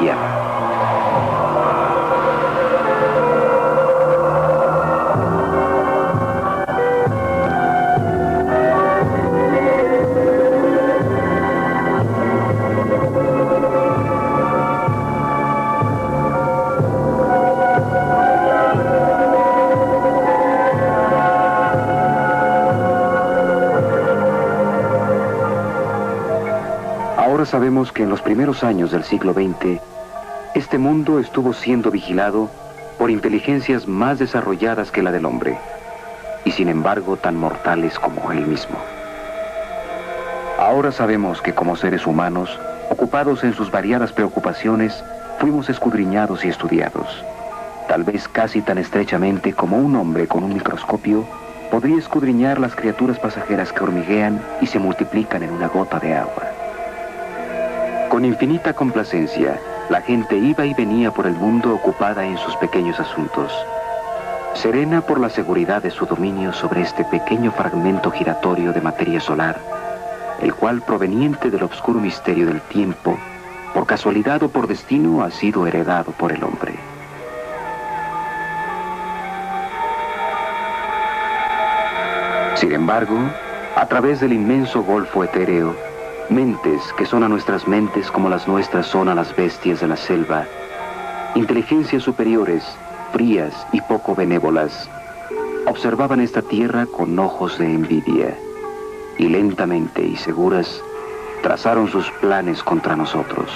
tierra. Ahora sabemos que en los primeros años del siglo XX, este mundo estuvo siendo vigilado por inteligencias más desarrolladas que la del hombre, y sin embargo tan mortales como él mismo. Ahora sabemos que como seres humanos, ocupados en sus variadas preocupaciones, fuimos escudriñados y estudiados, tal vez casi tan estrechamente como un hombre con un microscopio podría escudriñar las criaturas pasajeras que hormiguean y se multiplican en una gota de agua. Con infinita complacencia, la gente iba y venía por el mundo ocupada en sus pequeños asuntos, serena por la seguridad de su dominio sobre este pequeño fragmento giratorio de materia solar, el cual, proveniente del obscuro misterio del tiempo, por casualidad o por destino, ha sido heredado por el hombre. Sin embargo, a través del inmenso golfo etéreo, mentes que son a nuestras mentes como las nuestras son a las bestias de la selva, inteligencias superiores, frías y poco benévolas, observaban esta tierra con ojos de envidia y lentamente y seguras trazaron sus planes contra nosotros.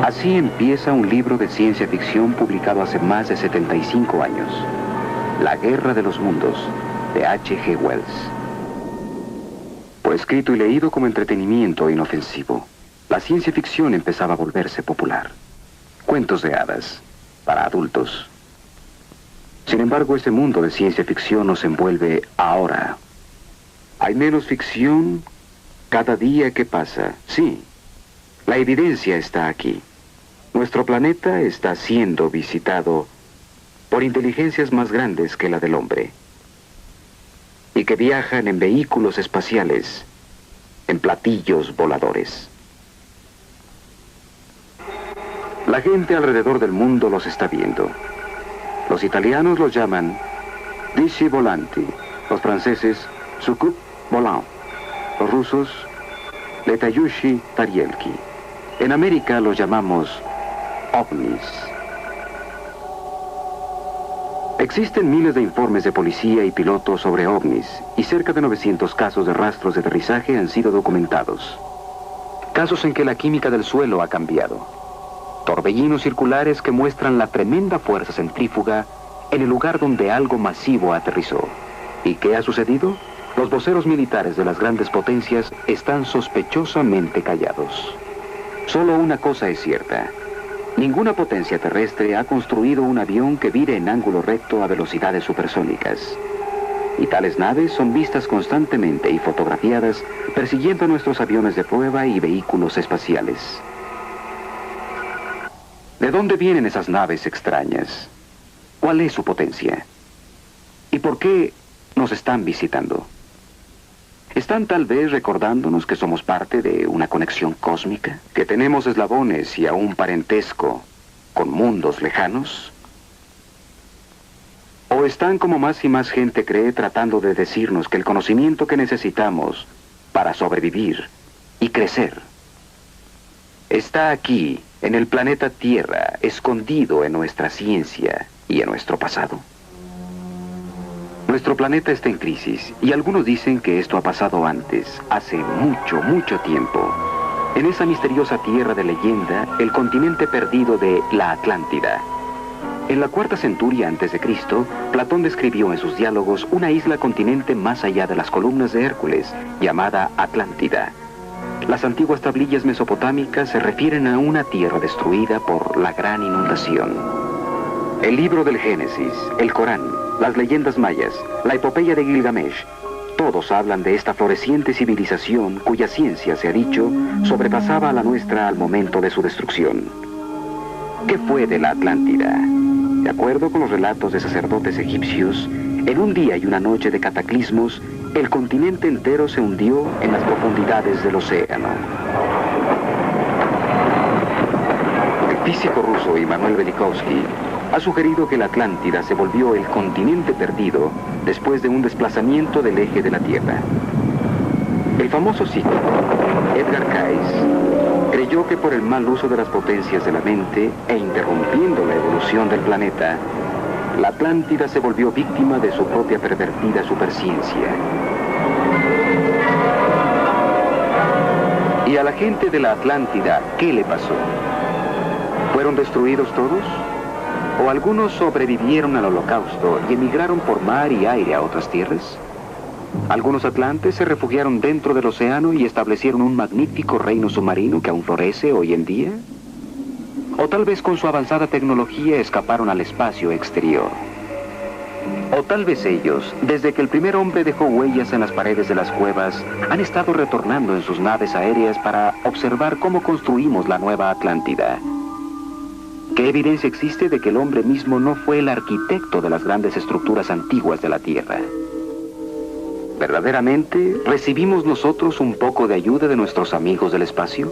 Así empieza un libro de ciencia ficción publicado hace más de 75 años. La Guerra de los Mundos, de H.G. Wells. Fue escrito y leído como entretenimiento inofensivo. La ciencia ficción empezaba a volverse popular. Cuentos de hadas, para adultos. Sin embargo, este mundo de ciencia ficción nos envuelve ahora. Hay menos ficción cada día que pasa. Sí, la evidencia está aquí. Nuestro planeta está siendo visitado por inteligencias más grandes que la del hombre, y que viajan en vehículos espaciales, en platillos voladores. La gente alrededor del mundo los está viendo. Los italianos los llaman dischi volanti, los franceses soucoupe volant, los rusos letayushi tarielki. En América los llamamos ovnis. Existen miles de informes de policía y pilotos sobre ovnis, y cerca de 900 casos de rastros de aterrizaje han sido documentados. Casos en que la química del suelo ha cambiado. Torbellinos circulares que muestran la tremenda fuerza centrífuga en el lugar donde algo masivo aterrizó. ¿Y qué ha sucedido? Los voceros militares de las grandes potencias están sospechosamente callados. Solo una cosa es cierta. Ninguna potencia terrestre ha construido un avión que vire en ángulo recto a velocidades supersónicas. Y tales naves son vistas constantemente y fotografiadas persiguiendo a nuestros aviones de prueba y vehículos espaciales. ¿De dónde vienen esas naves extrañas? ¿Cuál es su potencia? ¿Y por qué nos están visitando? ¿Están tal vez recordándonos que somos parte de una conexión cósmica? ¿Que tenemos eslabones y aún parentesco con mundos lejanos? ¿O están, como más y más gente cree, tratando de decirnos que el conocimiento que necesitamos para sobrevivir y crecer está aquí, en el planeta Tierra, escondido en nuestra ciencia y en nuestro pasado? Nuestro planeta está en crisis, y algunos dicen que esto ha pasado antes, hace mucho, mucho tiempo. En esa misteriosa tierra de leyenda, el continente perdido de la Atlántida. En la cuarta centuria antes de Cristo, Platón describió en sus diálogos una isla continente más allá de las columnas de Hércules, llamada Atlántida. Las antiguas tablillas mesopotámicas se refieren a una tierra destruida por la gran inundación. El libro del Génesis, el Corán, las leyendas mayas, la epopeya de Gilgamesh, todos hablan de esta floreciente civilización cuya ciencia, se ha dicho, sobrepasaba a la nuestra al momento de su destrucción. ¿Qué fue de la Atlántida? De acuerdo con los relatos de sacerdotes egipcios, en un día y una noche de cataclismos, el continente entero se hundió en las profundidades del océano. El físico ruso Immanuel Velikovsky ha sugerido que la Atlántida se volvió el continente perdido después de un desplazamiento del eje de la Tierra. El famoso psíquico Edgar Cayce creyó que por el mal uso de las potencias de la mente e interrumpiendo la evolución del planeta, la Atlántida se volvió víctima de su propia pervertida superciencia. ¿Y a la gente de la Atlántida qué le pasó? ¿Fueron destruidos todos? ¿O algunos sobrevivieron al holocausto y emigraron por mar y aire a otras tierras? Algunos atlantes se refugiaron dentro del océano y establecieron un magnífico reino submarino que aún florece hoy en día. O tal vez con su avanzada tecnología escaparon al espacio exterior. O tal vez ellos, desde que el primer hombre dejó huellas en las paredes de las cuevas, han estado retornando en sus naves aéreas para observar cómo construimos la nueva Atlántida. ¿Qué evidencia existe de que el hombre mismo no fue el arquitecto de las grandes estructuras antiguas de la Tierra? ¿Verdaderamente recibimos nosotros un poco de ayuda de nuestros amigos del espacio?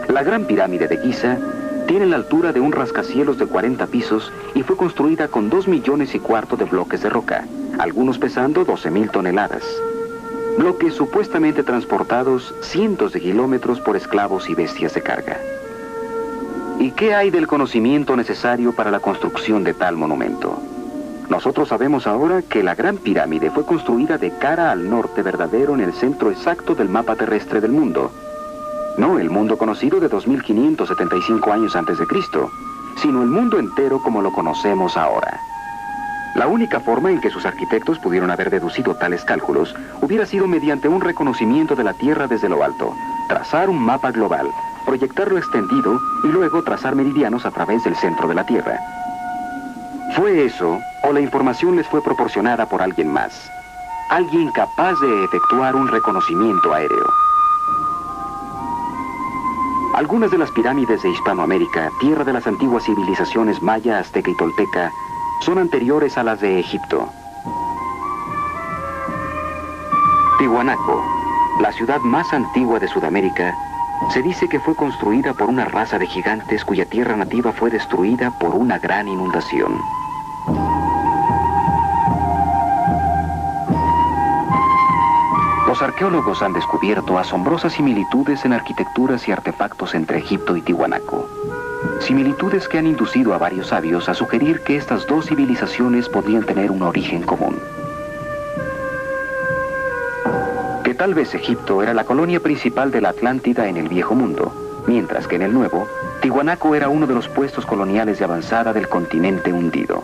La Gran Pirámide de Giza tiene la altura de un rascacielos de 40 pisos y fue construida con 2,25 millones de bloques de roca, algunos pesando 12,000 toneladas. Bloques supuestamente transportados cientos de kilómetros por esclavos y bestias de carga. ¿Y qué hay del conocimiento necesario para la construcción de tal monumento? Nosotros sabemos ahora que la Gran Pirámide fue construida de cara al norte verdadero en el centro exacto del mapa terrestre del mundo. No el mundo conocido de 2575 años antes de Cristo, sino el mundo entero como lo conocemos ahora. La única forma en que sus arquitectos pudieron haber deducido tales cálculos hubiera sido mediante un reconocimiento de la Tierra desde lo alto, trazar un mapa global, proyectarlo extendido y luego trazar meridianos a través del centro de la Tierra. ¿Fue eso o la información les fue proporcionada por alguien más? Alguien capaz de efectuar un reconocimiento aéreo. Algunas de las pirámides de Hispanoamérica, tierra de las antiguas civilizaciones maya, azteca y tolteca, son anteriores a las de Egipto. Tiwanaku, la ciudad más antigua de Sudamérica, se dice que fue construida por una raza de gigantes cuya tierra nativa fue destruida por una gran inundación. Los arqueólogos han descubierto asombrosas similitudes en arquitecturas y artefactos entre Egipto y Tiwanaku. Similitudes que han inducido a varios sabios a sugerir que estas dos civilizaciones podrían tener un origen común. Que tal vez Egipto era la colonia principal de la Atlántida en el Viejo Mundo, mientras que en el Nuevo, Tiwanaku era uno de los puestos coloniales de avanzada del continente hundido.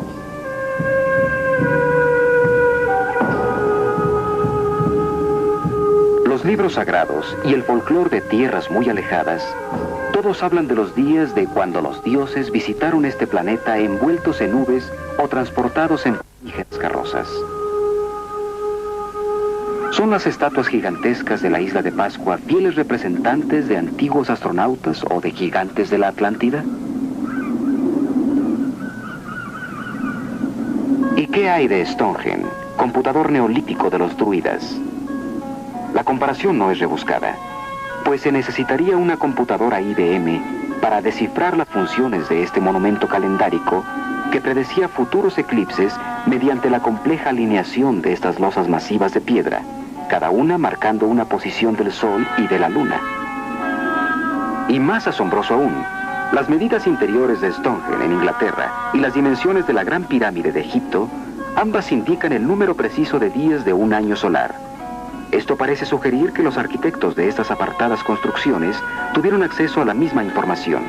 Los libros sagrados y el folclore de tierras muy alejadas, todos hablan de los días de cuando los dioses visitaron este planeta envueltos en nubes o transportados en ligeras carrozas. ¿Son las estatuas gigantescas de la isla de Pascua fieles representantes de antiguos astronautas o de gigantes de la Atlántida? ¿Y qué hay de Stonehenge, computador neolítico de los druidas? La comparación no es rebuscada, pues se necesitaría una computadora IBM para descifrar las funciones de este monumento calendárico que predecía futuros eclipses mediante la compleja alineación de estas losas masivas de piedra, cada una marcando una posición del Sol y de la Luna. Y más asombroso aún, las medidas interiores de Stonehenge en Inglaterra y las dimensiones de la Gran Pirámide de Egipto, ambas indican el número preciso de días de un año solar. Esto parece sugerir que los arquitectos de estas apartadas construcciones tuvieron acceso a la misma información.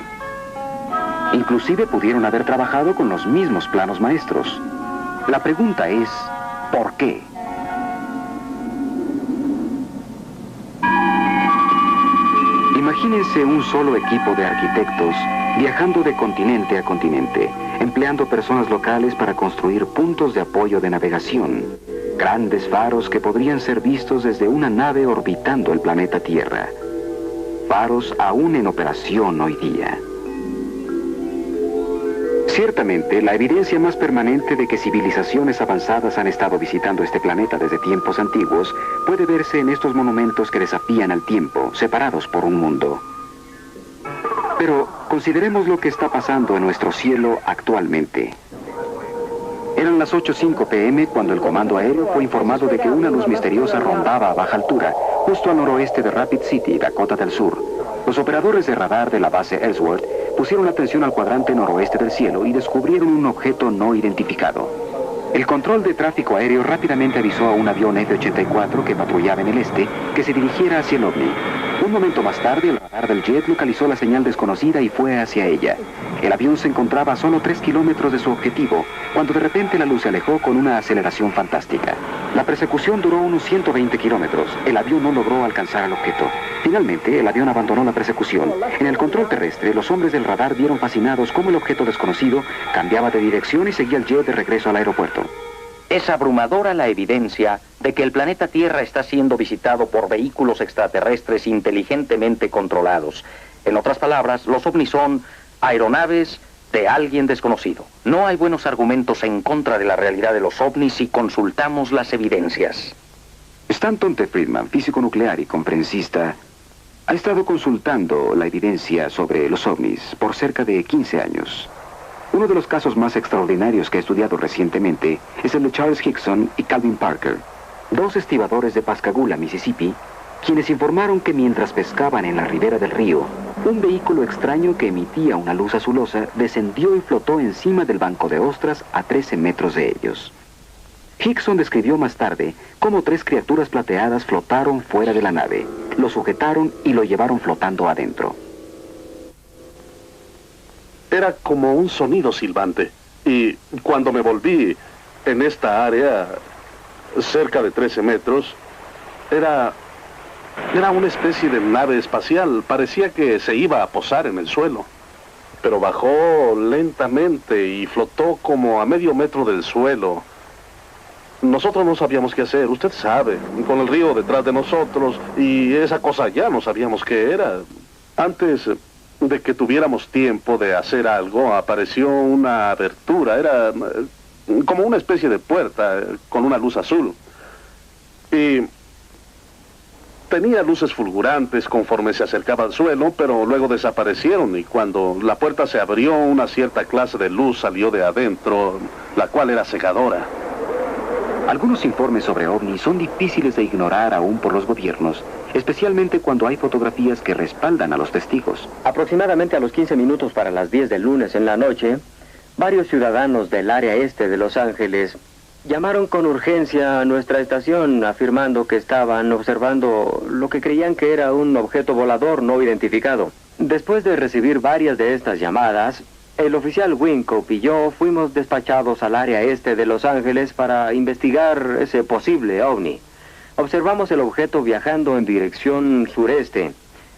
Inclusive pudieron haber trabajado con los mismos planos maestros. La pregunta es, ¿por qué? Imagínense un solo equipo de arquitectos viajando de continente a continente, empleando personas locales para construir puntos de apoyo de navegación, grandes faros que podrían ser vistos desde una nave orbitando el planeta Tierra. Faros aún en operación hoy día. Ciertamente, la evidencia más permanente de que civilizaciones avanzadas han estado visitando este planeta desde tiempos antiguos puede verse en estos monumentos que desafían al tiempo, separados por un mundo. Pero consideremos lo que está pasando en nuestro cielo actualmente. Eran las 8:05 p.m. cuando el comando aéreo fue informado de que una luz misteriosa rondaba a baja altura, justo al noroeste de Rapid City, Dakota del Sur. Los operadores de radar de la base Ellsworth pusieron atención al cuadrante noroeste del cielo y descubrieron un objeto no identificado. El control de tráfico aéreo rápidamente avisó a un avión F-84 que patrullaba en el este que se dirigiera hacia el ovni. Un momento más tarde, el radar del jet localizó la señal desconocida y fue hacia ella. El avión se encontraba a solo 3 kilómetros de su objetivo, cuando de repente la luz se alejó con una aceleración fantástica. La persecución duró unos 120 kilómetros. El avión no logró alcanzar al objeto. Finalmente, el avión abandonó la persecución. En el control terrestre, los hombres del radar vieron fascinados cómo el objeto desconocido cambiaba de dirección y seguía el jet de regreso al aeropuerto. Es abrumadora la evidencia de que el planeta Tierra está siendo visitado por vehículos extraterrestres inteligentemente controlados. En otras palabras, los ovnis son aeronaves de alguien desconocido. No hay buenos argumentos en contra de la realidad de los ovnis si consultamos las evidencias. Stanton T. Friedman, físico nuclear y conferencista, ha estado consultando la evidencia sobre los ovnis por cerca de 15 años. Uno de los casos más extraordinarios que he estudiado recientemente es el de Charles Hickson y Calvin Parker, dos estibadores de Pascagoula, Mississippi, quienes informaron que mientras pescaban en la ribera del río, un vehículo extraño que emitía una luz azulosa descendió y flotó encima del banco de ostras a 13 metros de ellos. Hickson describió más tarde cómo 3 criaturas plateadas flotaron fuera de la nave, lo sujetaron y lo llevaron flotando adentro. Era como un sonido silbante. Y cuando me volví en esta área, cerca de 13 metros, era una especie de nave espacial. Parecía que se iba a posar en el suelo. Pero bajó lentamente y flotó como a medio metro del suelo. Nosotros no sabíamos qué hacer, usted sabe, con el río detrás de nosotros, y esa cosa ya no sabíamos qué era. Antes de que tuviéramos tiempo de hacer algo, apareció una abertura. Era como una especie de puerta con una luz azul. Y tenía luces fulgurantes conforme se acercaba al suelo, pero luego desaparecieron, y cuando la puerta se abrió, una cierta clase de luz salió de adentro, la cual era cegadora. Algunos informes sobre ovnis son difíciles de ignorar aún por los gobiernos, especialmente cuando hay fotografías que respaldan a los testigos. Aproximadamente a los 15 minutos para las 10 del lunes en la noche, varios ciudadanos del área este de Los Ángeles llamaron con urgencia a nuestra estación afirmando que estaban observando lo que creían que era un objeto volador no identificado. Después de recibir varias de estas llamadas, el oficial Wynkoop y yo fuimos despachados al área este de Los Ángeles para investigar ese posible ovni. Observamos el objeto viajando en dirección sureste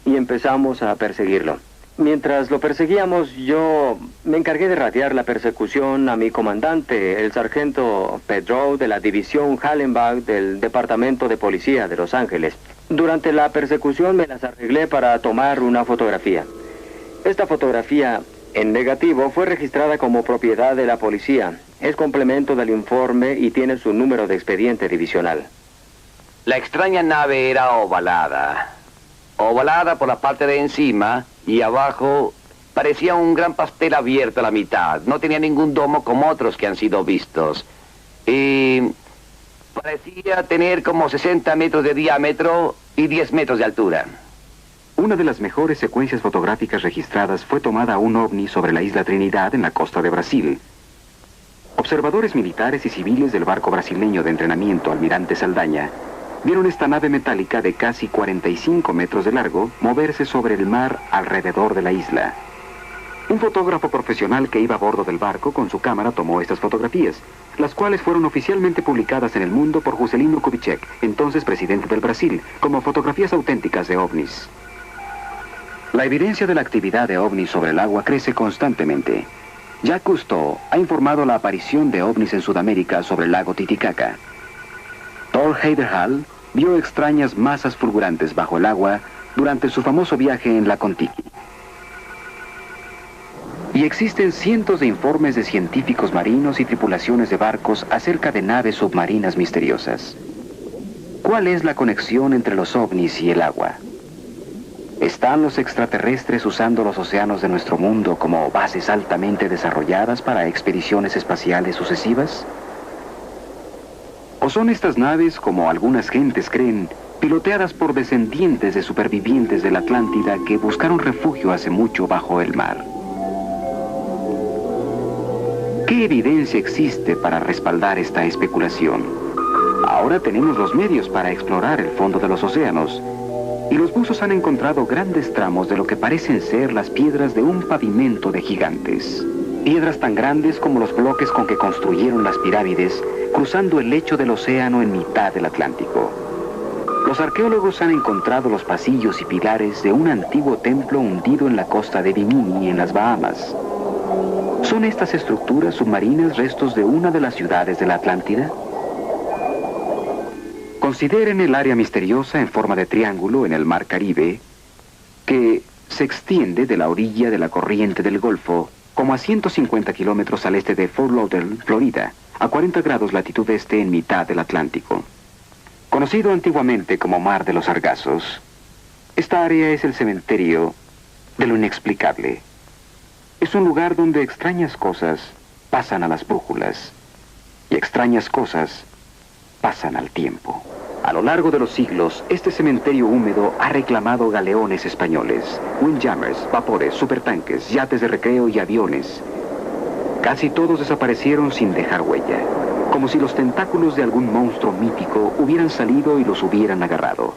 y empezamos a perseguirlo. Mientras lo perseguíamos, yo me encargué de radiar la persecución a mi comandante, el sargento Pedro de la división Hallenbach del Departamento de Policía de Los Ángeles. Durante la persecución me las arreglé para tomar una fotografía. Esta fotografía en negativo fue registrada como propiedad de la policía. Es complemento del informe y tiene su número de expediente divisional. La extraña nave era ovalada. Ovalada por la parte de encima y abajo parecía un gran pastel abierto a la mitad. No tenía ningún domo como otros que han sido vistos. Y parecía tener como 60 metros de diámetro y 10 metros de altura. Una de las mejores secuencias fotográficas registradas fue tomada a un ovni sobre la isla Trinidad en la costa de Brasil. Observadores militares y civiles del barco brasileño de entrenamiento Almirante Saldaña vieron esta nave metálica de casi 45 metros de largo moverse sobre el mar alrededor de la isla. Un fotógrafo profesional que iba a bordo del barco con su cámara tomó estas fotografías, las cuales fueron oficialmente publicadas en el mundo por Juscelino Kubitschek, entonces presidente del Brasil, como fotografías auténticas de ovnis. La evidencia de la actividad de ovnis sobre el agua crece constantemente. Jacques Cousteau ha informado la aparición de ovnis en Sudamérica sobre el lago Titicaca. Thor Heyerdahl vio extrañas masas fulgurantes bajo el agua durante su famoso viaje en la Kon-Tiki. Y existen cientos de informes de científicos marinos y tripulaciones de barcos acerca de naves submarinas misteriosas. ¿Cuál es la conexión entre los ovnis y el agua? ¿Están los extraterrestres usando los océanos de nuestro mundo como bases altamente desarrolladas para expediciones espaciales sucesivas? ¿O son estas naves, como algunas gentes creen, piloteadas por descendientes de supervivientes de la Atlántida que buscaron refugio hace mucho bajo el mar? ¿Qué evidencia existe para respaldar esta especulación? Ahora tenemos los medios para explorar el fondo de los océanos, y los buzos han encontrado grandes tramos de lo que parecen ser las piedras de un pavimento de gigantes. Piedras tan grandes como los bloques con que construyeron las pirámides, cruzando el lecho del océano en mitad del Atlántico. Los arqueólogos han encontrado los pasillos y pilares de un antiguo templo hundido en la costa de Bimini, en las Bahamas. ¿Son estas estructuras submarinas restos de una de las ciudades de la Atlántida? Consideren el área misteriosa en forma de triángulo en el mar Caribe, que se extiende de la orilla de la corriente del Golfo, como a 150 kilómetros al este de Fort Lauderdale, Florida, a 40 grados latitud este en mitad del Atlántico. Conocido antiguamente como Mar de los Sargazos, esta área es el cementerio de lo inexplicable. Es un lugar donde extrañas cosas pasan a las brújulas y extrañas cosas pasan al tiempo. A lo largo de los siglos, este cementerio húmedo ha reclamado galeones españoles, windjammers, vapores, supertanques, yates de recreo y aviones. Casi todos desaparecieron sin dejar huella, como si los tentáculos de algún monstruo mítico hubieran salido y los hubieran agarrado.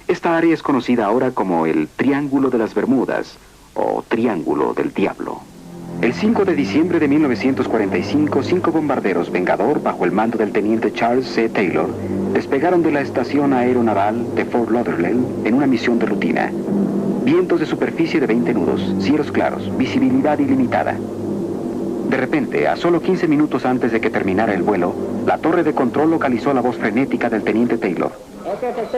Esta área es conocida ahora como el Triángulo de las Bermudas, o Triángulo del Diablo. El 5 de diciembre de 1945, 5 bombarderos Vengador, bajo el mando del teniente Charles C. Taylor, despegaron de la estación aeronaval de Fort Lauderdale en una misión de rutina. Vientos de superficie de 20 nudos, cielos claros, visibilidad ilimitada. De repente, a solo 15 minutos antes de que terminara el vuelo, la torre de control localizó la voz frenética del teniente Taylor.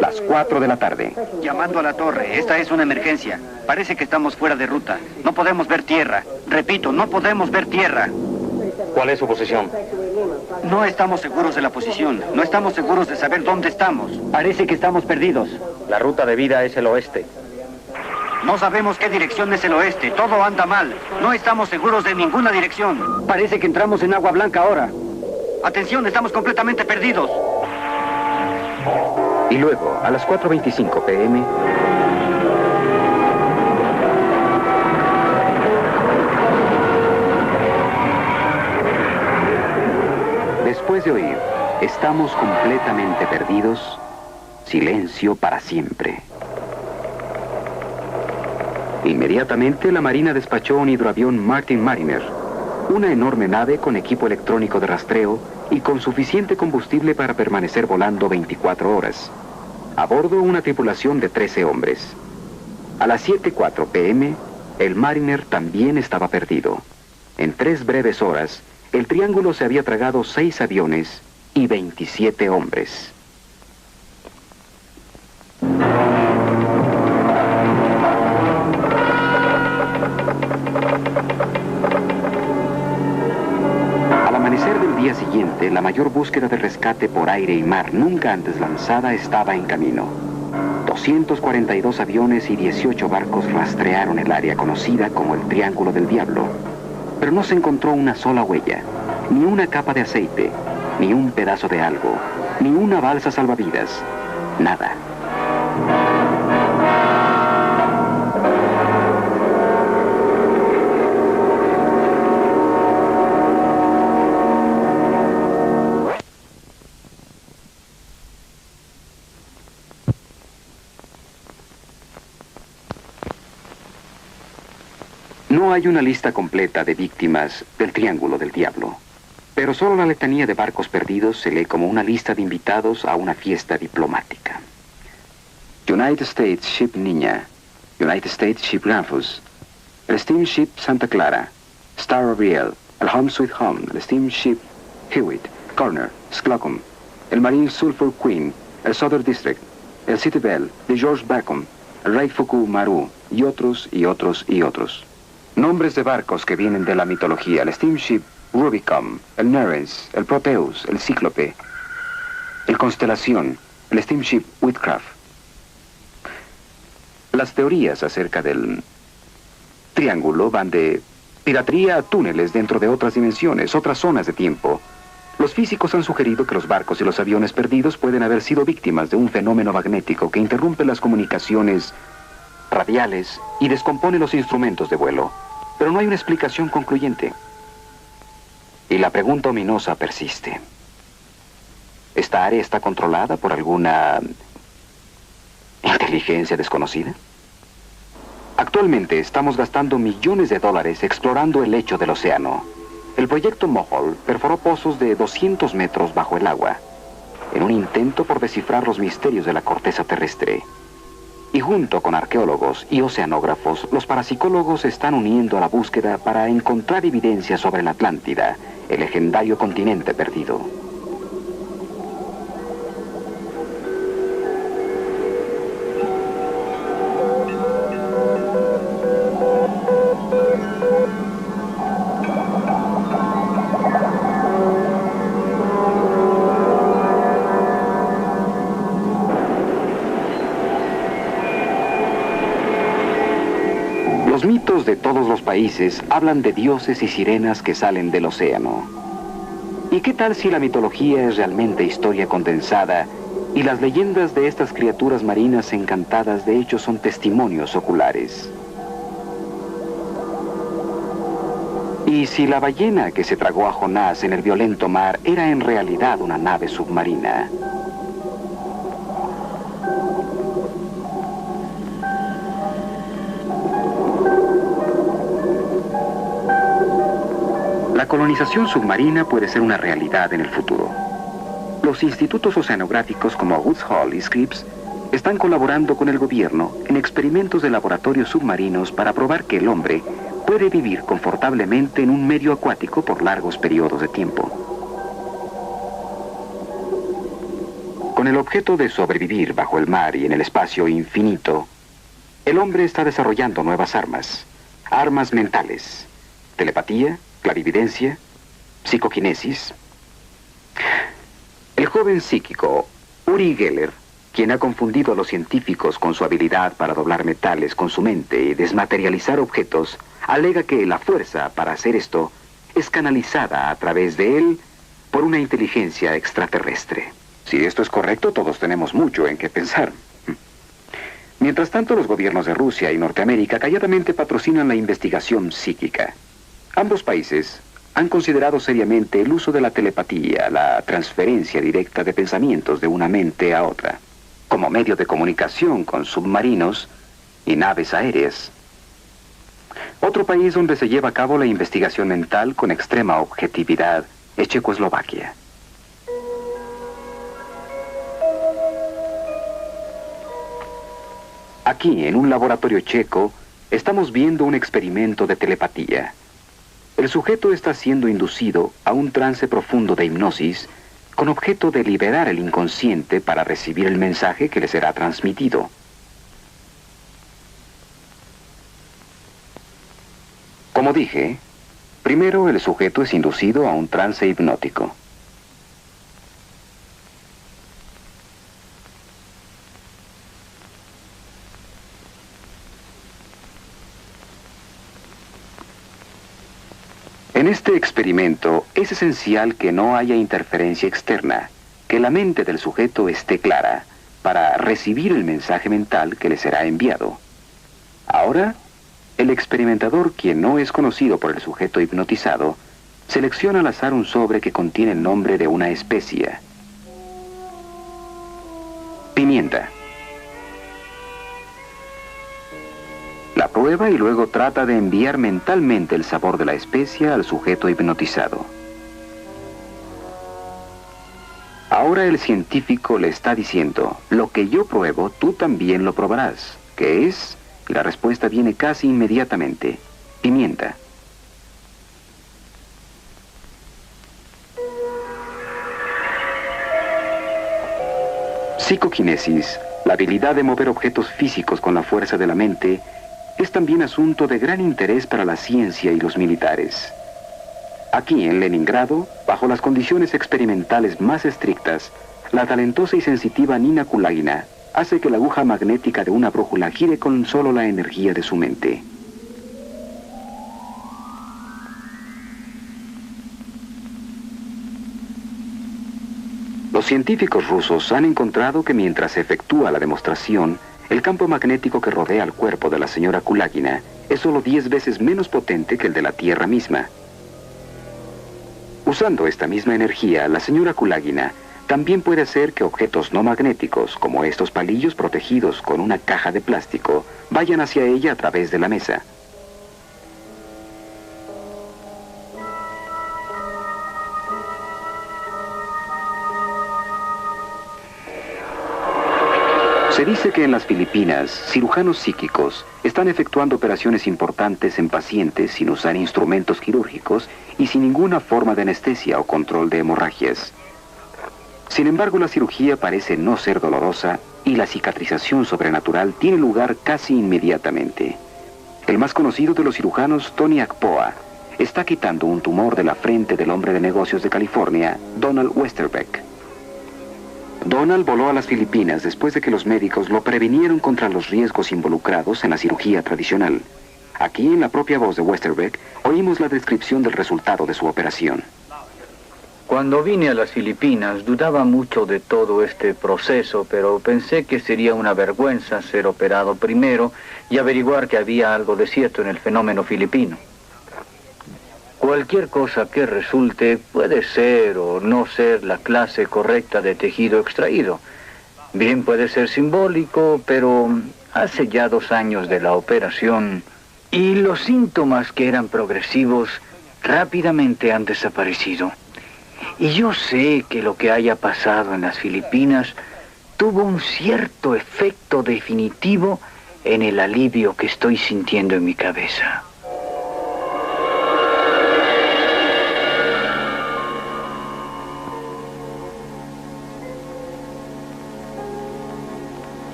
Las 4 de la tarde. Llamando a la torre, esta es una emergencia. Parece que estamos fuera de ruta. No podemos ver tierra. Repito, no podemos ver tierra. ¿Cuál es su posición? No estamos seguros de la posición. No estamos seguros de saber dónde estamos. Parece que estamos perdidos. La ruta de vida es el oeste. No sabemos qué dirección es el oeste. Todo anda mal. No estamos seguros de ninguna dirección. Parece que entramos en agua blanca ahora. Atención, estamos completamente perdidos. Y luego, a las 4:25 p.m., después de oír, estamos completamente perdidos, silencio para siempre. Inmediatamente, la Marina despachó un hidroavión Martin Mariner, una enorme nave con equipo electrónico de rastreo y con suficiente combustible para permanecer volando 24 horas. A bordo, una tripulación de 13 hombres. A las 7:04 p.m., el Mariner también estaba perdido. En 3 breves horas, el Triángulo se había tragado 6 aviones y 27 hombres. Al amanecer del día siguiente, la mayor búsqueda de rescate por aire y mar nunca antes lanzada estaba en camino. 242 aviones y 18 barcos rastrearon el área conocida como el Triángulo del Diablo, pero no se encontró una sola huella, ni una capa de aceite, ni un pedazo de algo, ni una balsa salvavidas, nada. No hay una lista completa de víctimas del Triángulo del Diablo, pero solo la letanía de barcos perdidos se lee como una lista de invitados a una fiesta diplomática. United States Ship Niña, United States Ship Rufus, el Steamship Santa Clara, Star of Riel, el Home Sweet Home, el Steamship Hewitt, Corner, Slocum, el Marine Sulphur Queen, el Southern District, el City Bell, de George Bacon, el Rey Fuku Maru, y otros, y otros, y otros. Nombres de barcos que vienen de la mitología: el Steamship Rubicon, el Nereus, el Proteus, el Cíclope, el Constelación, el Steamship Whitcraft. Las teorías acerca del triángulo van de piratería a túneles dentro de otras dimensiones, otras zonas de tiempo. Los físicos han sugerido que los barcos y los aviones perdidos pueden haber sido víctimas de un fenómeno magnético que interrumpe las comunicaciones radiales y descompone los instrumentos de vuelo. Pero no hay una explicación concluyente. Y la pregunta ominosa persiste. ¿Esta área está controlada por alguna inteligencia desconocida? Actualmente estamos gastando millones de dólares explorando el lecho del océano. El proyecto Mohole perforó pozos de 200 metros bajo el agua, en un intento por descifrar los misterios de la corteza terrestre. Y junto con arqueólogos y oceanógrafos, los parapsicólogos se están uniendo a la búsqueda para encontrar evidencia sobre la Atlántida, el legendario continente perdido. Los mitos de todos los países hablan de dioses y sirenas que salen del océano. ¿Y qué tal si la mitología es realmente historia condensada y las leyendas de estas criaturas marinas encantadas de hecho son testimonios oculares? ¿Y si la ballena que se tragó a Jonás en el violento mar era en realidad una nave submarina? La colonización submarina puede ser una realidad en el futuro. Los institutos oceanográficos como Woods Hole y Scripps están colaborando con el gobierno en experimentos de laboratorios submarinos para probar que el hombre puede vivir confortablemente en un medio acuático por largos periodos de tiempo. Con el objeto de sobrevivir bajo el mar y en el espacio infinito, el hombre está desarrollando nuevas armas. Armas mentales, telepatía, clarividencia, psicoquinesis. El joven psíquico Uri Geller, quien ha confundido a los científicos con su habilidad para doblar metales con su mente y desmaterializar objetos, alega que la fuerza para hacer esto es canalizada a través de él por una inteligencia extraterrestre. Si esto es correcto, todos tenemos mucho en qué pensar. Mientras tanto, los gobiernos de Rusia y Norteamérica calladamente patrocinan la investigación psíquica. Ambos países han considerado seriamente el uso de la telepatía, la transferencia directa de pensamientos de una mente a otra, como medio de comunicación con submarinos y naves aéreas. Otro país donde se lleva a cabo la investigación mental con extrema objetividad es Checoslovaquia. Aquí, en un laboratorio checo, estamos viendo un experimento de telepatía. El sujeto está siendo inducido a un trance profundo de hipnosis con objeto de liberar el inconsciente para recibir el mensaje que le será transmitido. Como dije, primero el sujeto es inducido a un trance hipnótico. En este experimento es esencial que no haya interferencia externa, que la mente del sujeto esté clara para recibir el mensaje mental que le será enviado. Ahora, el experimentador, quien no es conocido por el sujeto hipnotizado, selecciona al azar un sobre que contiene el nombre de una especia. Pimienta. La prueba y luego trata de enviar mentalmente el sabor de la especia al sujeto hipnotizado. Ahora el científico le está diciendo, lo que yo pruebo, tú también lo probarás. ¿Qué es? Y la respuesta viene casi inmediatamente. Pimienta. Psicoquinesis, la habilidad de mover objetos físicos con la fuerza de la mente, es también asunto de gran interés para la ciencia y los militares. Aquí en Leningrado, bajo las condiciones experimentales más estrictas, la talentosa y sensitiva Nina Kulagina hace que la aguja magnética de una brújula gire con solo la energía de su mente. Los científicos rusos han encontrado que mientras se efectúa la demostración, el campo magnético que rodea el cuerpo de la señora Kulagina es solo 10 veces menos potente que el de la Tierra misma. Usando esta misma energía, la señora Kulagina también puede hacer que objetos no magnéticos, como estos palillos protegidos con una caja de plástico, vayan hacia ella a través de la mesa. Se dice que en las Filipinas, cirujanos psíquicos están efectuando operaciones importantes en pacientes sin usar instrumentos quirúrgicos y sin ninguna forma de anestesia o control de hemorragias. Sin embargo, la cirugía parece no ser dolorosa y la cicatrización sobrenatural tiene lugar casi inmediatamente. El más conocido de los cirujanos, Tony Akpoa, está quitando un tumor de la frente del hombre de negocios de California, Donald Westerbeck. Donald voló a las Filipinas después de que los médicos lo previnieron contra los riesgos involucrados en la cirugía tradicional. Aquí, en la propia voz de Westerbeck, oímos la descripción del resultado de su operación. Cuando vine a las Filipinas, dudaba mucho de todo este proceso, pero pensé que sería una vergüenza ser operado primero y averiguar que había algo de cierto en el fenómeno filipino. Cualquier cosa que resulte puede ser o no ser la clase correcta de tejido extraído. Bien puede ser simbólico, pero hace ya 2 años de la operación y los síntomas que eran progresivos rápidamente han desaparecido. Y yo sé que lo que haya pasado en las Filipinas tuvo un cierto efecto definitivo en el alivio que estoy sintiendo en mi cabeza.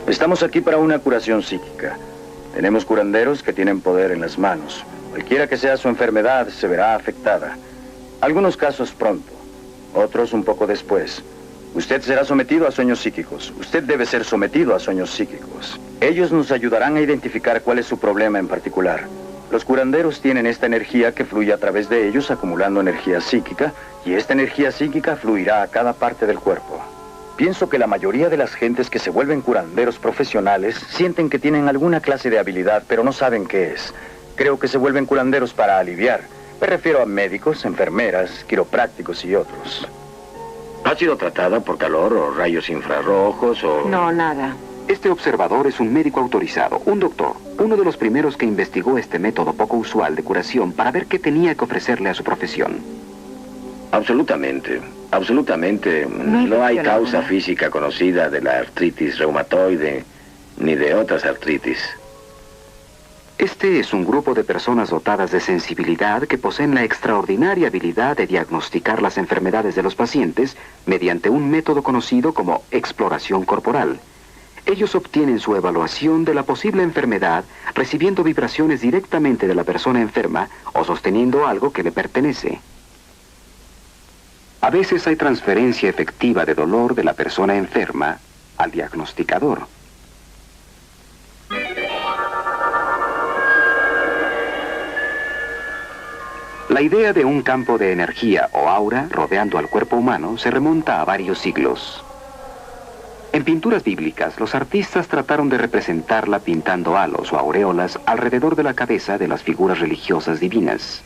Estamos aquí para una curación psíquica. Tenemos curanderos que tienen poder en las manos. Cualquiera que sea su enfermedad se verá afectada. Algunos casos pronto, otros un poco después. Usted será sometido a sueños psíquicos. Usted debe ser sometido a sueños psíquicos. Ellos nos ayudarán a identificar cuál es su problema en particular. Los curanderos tienen esta energía que fluye a través de ellos acumulando energía psíquica, y esta energía psíquica fluirá a cada parte del cuerpo. Pienso que la mayoría de las gentes que se vuelven curanderos profesionales sienten que tienen alguna clase de habilidad, pero no saben qué es. Creo que se vuelven curanderos para aliviar. Me refiero a médicos, enfermeras, quiroprácticos y otros. ¿Ha sido tratada por calor o rayos infrarrojos o...? No, nada. Este observador es un médico autorizado, un doctor, uno de los primeros que investigó este método poco usual de curación para ver qué tenía que ofrecerle a su profesión. Absolutamente. No hay causa física conocida de la artritis reumatoide ni de otras artritis. Este es un grupo de personas dotadas de sensibilidad que poseen la extraordinaria habilidad de diagnosticar las enfermedades de los pacientes mediante un método conocido como exploración corporal. Ellos obtienen su evaluación de la posible enfermedad recibiendo vibraciones directamente de la persona enferma o sosteniendo algo que le pertenece. A veces hay transferencia efectiva de dolor de la persona enferma al diagnosticador. La idea de un campo de energía o aura rodeando al cuerpo humano se remonta a varios siglos. En pinturas bíblicas, los artistas trataron de representarla pintando halos o aureolas alrededor de la cabeza de las figuras religiosas divinas.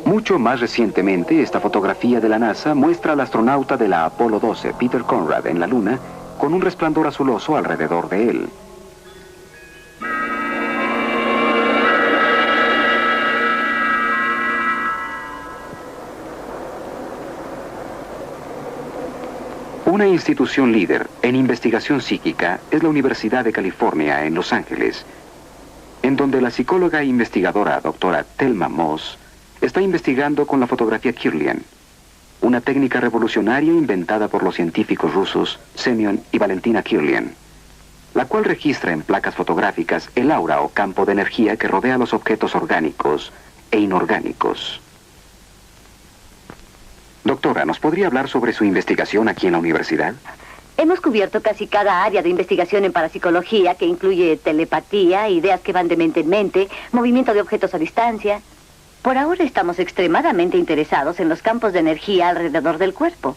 Mucho más recientemente, esta fotografía de la NASA muestra al astronauta de la Apolo 12, Peter Conrad, en la Luna, con un resplandor azuloso alrededor de él. Una institución líder en investigación psíquica es la Universidad de California en Los Ángeles, en donde la psicóloga e investigadora doctora Thelma Moss está investigando con la fotografía Kirlian, una técnica revolucionaria inventada por los científicos rusos Semyon y Valentina Kirlian, la cual registra en placas fotográficas el aura o campo de energía que rodea los objetos orgánicos e inorgánicos. Doctora, ¿nos podría hablar sobre su investigación aquí en la universidad? Hemos cubierto casi cada área de investigación en parapsicología, que incluye telepatía, ideas que van de mente en mente, movimiento de objetos a distancia. Por ahora estamos extremadamente interesados en los campos de energía alrededor del cuerpo.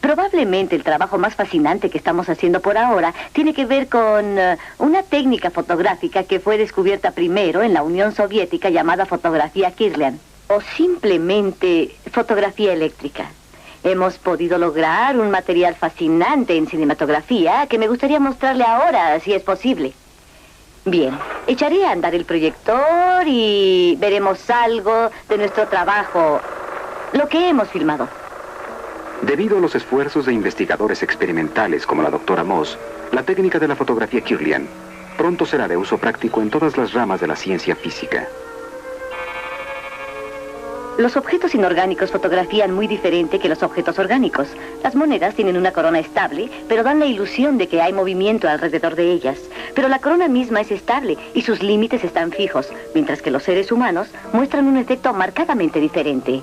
Probablemente el trabajo más fascinante que estamos haciendo por ahora tiene que ver con una técnica fotográfica que fue descubierta primero en la Unión Soviética llamada fotografía Kirlian, o simplemente fotografía eléctrica. Hemos podido lograr un material fascinante en cinematografía que me gustaría mostrarle ahora, si es posible. Bien, echaré a andar el proyector y veremos algo de nuestro trabajo, lo que hemos filmado. Debido a los esfuerzos de investigadores experimentales como la doctora Moss, la técnica de la fotografía Kirlian pronto será de uso práctico en todas las ramas de la ciencia física. Los objetos inorgánicos fotografían muy diferente que los objetos orgánicos. Las monedas tienen una corona estable, pero dan la ilusión de que hay movimiento alrededor de ellas. Pero la corona misma es estable y sus límites están fijos, mientras que los seres humanos muestran un efecto marcadamente diferente.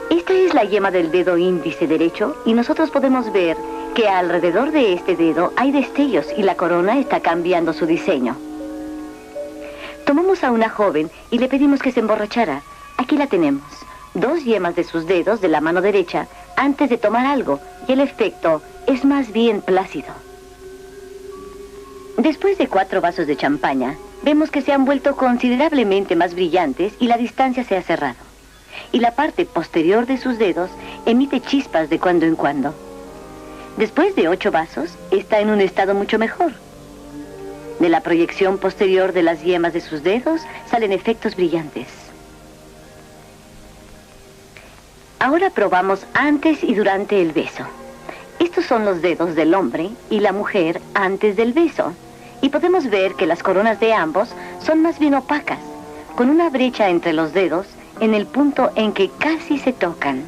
Esta es la yema del dedo índice derecho y nosotros podemos ver que alrededor de este dedo hay destellos y la corona está cambiando su diseño. Tomamos a una joven y le pedimos que se emborrachara. Aquí la tenemos. 2 yemas de sus dedos de la mano derecha antes de tomar algo, y el efecto es más bien plácido. Después de 4 vasos de champaña, vemos que se han vuelto considerablemente más brillantes y la distancia se ha cerrado. Y la parte posterior de sus dedos emite chispas de cuando en cuando. Después de 8 vasos, está en un estado mucho mejor. De la proyección posterior de las yemas de sus dedos salen efectos brillantes. Ahora probamos antes y durante el beso. Estos son los dedos del hombre y la mujer antes del beso. Y podemos ver que las coronas de ambos son más bien opacas, con una brecha entre los dedos en el punto en que casi se tocan.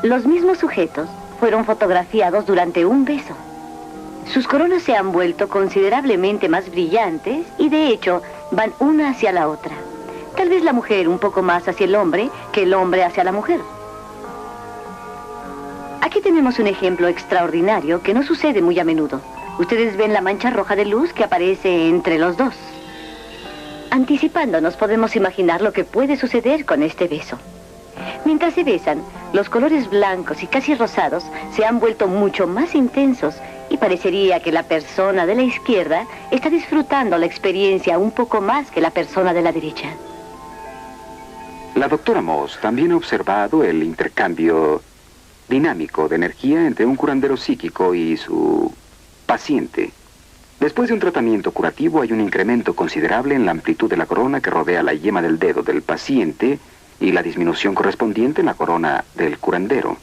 Los mismos sujetos fueron fotografiados durante un beso. Sus coronas se han vuelto considerablemente más brillantes y de hecho van una hacia la otra. Tal vez la mujer un poco más hacia el hombre que el hombre hacia la mujer. Aquí tenemos un ejemplo extraordinario que no sucede muy a menudo. Ustedes ven la mancha roja de luz que aparece entre los dos. Anticipándonos podemos imaginar lo que puede suceder con este beso. Mientras se besan, los colores blancos y casi rosados se han vuelto mucho más intensos y parecería que la persona de la izquierda está disfrutando la experiencia un poco más que la persona de la derecha. La doctora Moss también ha observado el intercambio dinámico de energía entre un curandero psíquico y su paciente. Después de un tratamiento curativo hay un incremento considerable en la amplitud de la corona que rodea la yema del dedo del paciente y la disminución correspondiente en la corona del curandero.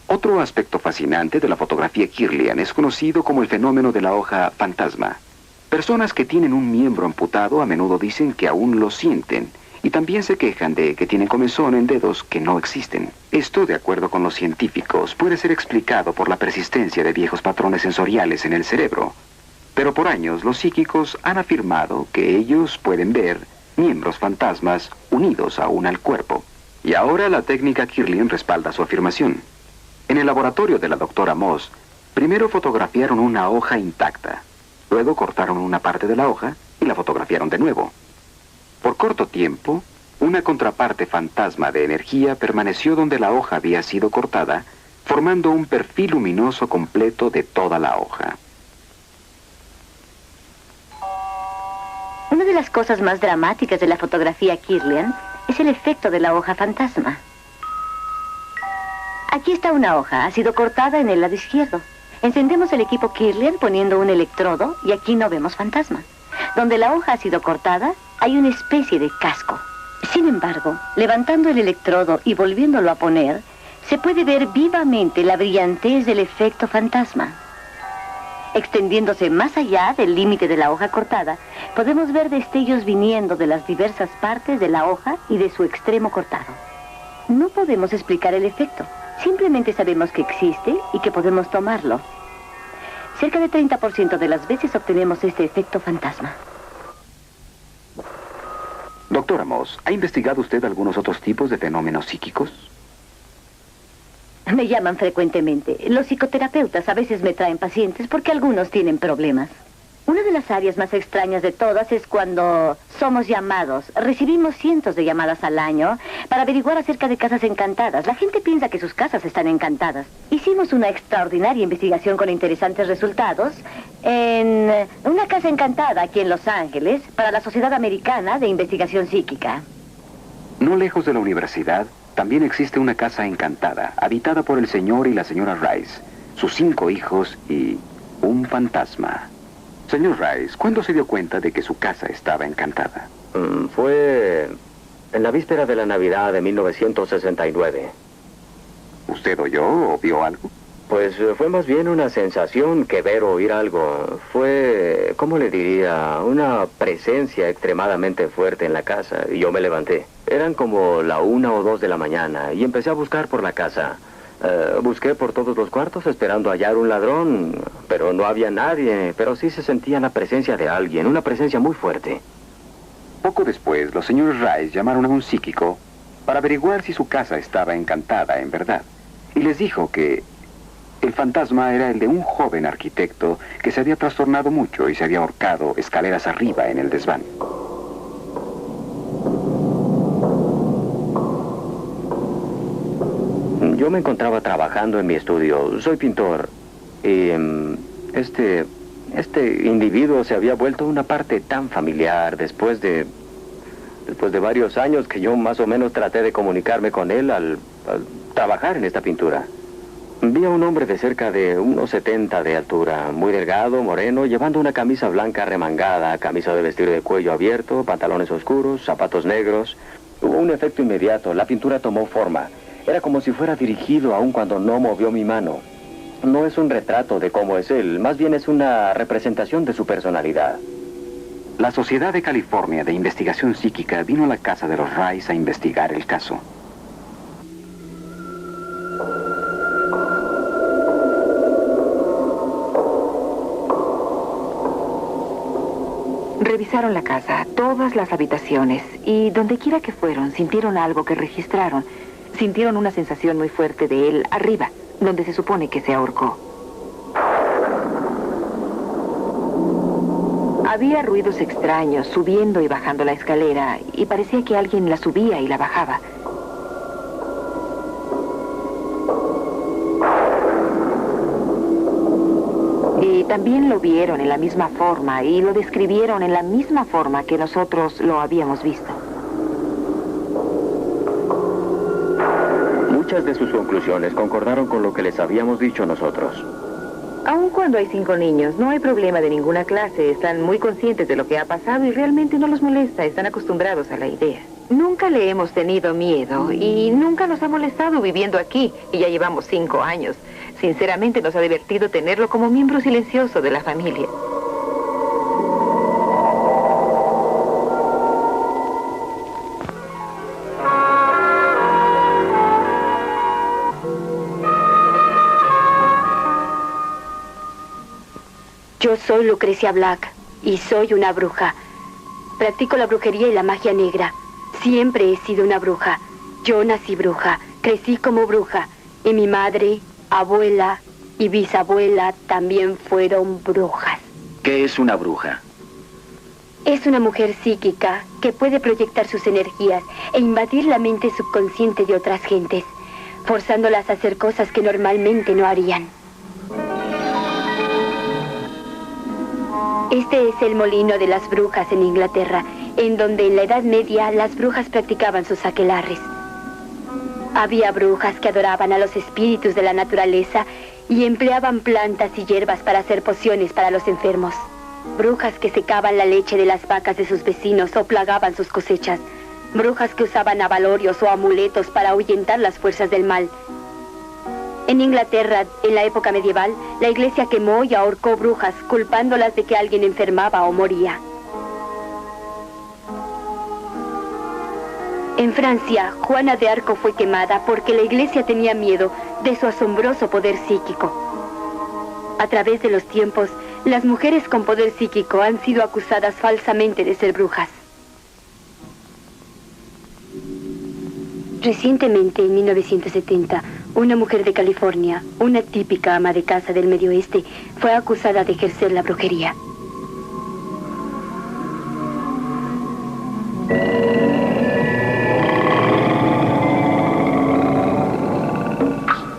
Otro aspecto fascinante de la fotografía Kirlian es conocido como el fenómeno de la hoja fantasma. Personas que tienen un miembro amputado a menudo dicen que aún lo sienten y también se quejan de que tienen comezón en dedos que no existen. Esto, de acuerdo con los científicos, puede ser explicado por la persistencia de viejos patrones sensoriales en el cerebro. Pero por años los psíquicos han afirmado que ellos pueden ver miembros fantasmas unidos aún al cuerpo. Y ahora la técnica Kirlian respalda su afirmación. En el laboratorio de la doctora Moss, primero fotografiaron una hoja intacta. Luego cortaron una parte de la hoja y la fotografiaron de nuevo. Por corto tiempo, una contraparte fantasma de energía permaneció donde la hoja había sido cortada, formando un perfil luminoso completo de toda la hoja. Una de las cosas más dramáticas de la fotografía Kirlian es el efecto de la hoja fantasma. Aquí está una hoja, ha sido cortada en el lado izquierdo. Encendemos el equipo Kirlian poniendo un electrodo y aquí no vemos fantasma. Donde la hoja ha sido cortada, hay una especie de casco. Sin embargo, levantando el electrodo y volviéndolo a poner, se puede ver vivamente la brillantez del efecto fantasma. Extendiéndose más allá del límite de la hoja cortada, podemos ver destellos viniendo de las diversas partes de la hoja y de su extremo cortado. No podemos explicar el efecto, simplemente sabemos que existe y que podemos tomarlo. Cerca del 30% de las veces obtenemos este efecto fantasma. Doctor Amos, ¿ha investigado usted algunos otros tipos de fenómenos psíquicos? Me llaman frecuentemente. Los psicoterapeutas a veces me traen pacientes porque algunos tienen problemas. Una de las áreas más extrañas de todas es cuando somos llamados. Recibimos cientos de llamadas al año para averiguar acerca de casas encantadas. La gente piensa que sus casas están encantadas. Hicimos una extraordinaria investigación con interesantes resultados en una casa encantada aquí en Los Ángeles para la Sociedad Americana de Investigación Psíquica. No lejos de la universidad, también existe una casa encantada, habitada por el señor y la señora Rice, sus 5 hijos y un fantasma. Señor Rice, ¿cuándo se dio cuenta de que su casa estaba encantada? Fue en la víspera de la Navidad de 1969. ¿Usted oyó o vio algo? Pues fue más bien una sensación que ver o oír algo. Fue, ¿cómo le diría? Una presencia extremadamente fuerte en la casa y yo me levanté. Eran como la 1 o 2 de la mañana y empecé a buscar por la casa. Busqué por todos los cuartos esperando hallar un ladrón, pero no había nadie, pero sí se sentía la presencia de alguien, una presencia muy fuerte. Poco después, los señores Rice llamaron a un psíquico para averiguar si su casa estaba encantada en verdad. Y les dijo que el fantasma era el de un joven arquitecto que se había trastornado mucho y se había ahorcado escaleras arriba en el desván. Yo me encontraba trabajando en mi estudio. Soy pintor. Y este individuo se había vuelto una parte tan familiar después de varios años que yo más o menos traté de comunicarme con él al trabajar en esta pintura. Vi a un hombre de cerca de unos 70 de altura, muy delgado, moreno, llevando una camisa blanca remangada, camisa de vestir de cuello abierto, pantalones oscuros, zapatos negros. Hubo un efecto inmediato, la pintura tomó forma. Era como si fuera dirigido aun cuando no movió mi mano. No es un retrato de cómo es él, más bien es una representación de su personalidad. La Sociedad de California de Investigación Psíquica vino a la casa de los Rice a investigar el caso. Revisaron la casa, todas las habitaciones, y donde quiera que fueron, sintieron algo que registraron. Sintieron una sensación muy fuerte de él arriba, donde se supone que se ahorcó. Había ruidos extraños subiendo y bajando la escalera, y parecía que alguien la subía y la bajaba. Y también lo vieron en la misma forma y lo describieron en la misma forma que nosotros lo habíamos visto. Muchas de sus conclusiones concordaron con lo que les habíamos dicho nosotros. Aun cuando hay 5 niños, no hay problema de ninguna clase. Están muy conscientes de lo que ha pasado y realmente no los molesta. Están acostumbrados a la idea. Nunca le hemos tenido miedo y nunca nos ha molestado viviendo aquí. Y ya llevamos 5 años. Sinceramente nos ha divertido tenerlo como miembro silencioso de la familia. Yo soy Lucrecia Black y soy una bruja. Practico la brujería y la magia negra. Siempre he sido una bruja. Yo nací bruja, crecí como bruja. Y mi madre, abuela y bisabuela también fueron brujas. ¿Qué es una bruja? Es una mujer psíquica que puede proyectar sus energías e invadir la mente subconsciente de otras gentes, forzándolas a hacer cosas que normalmente no harían. Este es el molino de las brujas en Inglaterra, en donde en la Edad Media las brujas practicaban sus aquelarres. Había brujas que adoraban a los espíritus de la naturaleza y empleaban plantas y hierbas para hacer pociones para los enfermos. Brujas que secaban la leche de las vacas de sus vecinos o plagaban sus cosechas. Brujas que usaban abalorios o amuletos para ahuyentar las fuerzas del mal. En Inglaterra, en la época medieval, la iglesia quemó y ahorcó brujas, culpándolas de que alguien enfermaba o moría. En Francia, Juana de Arco fue quemada porque la iglesia tenía miedo de su asombroso poder psíquico. A través de los tiempos, las mujeres con poder psíquico han sido acusadas falsamente de ser brujas. Recientemente, en 1970, una mujer de California, una típica ama de casa del Medio Oeste, fue acusada de ejercer la brujería.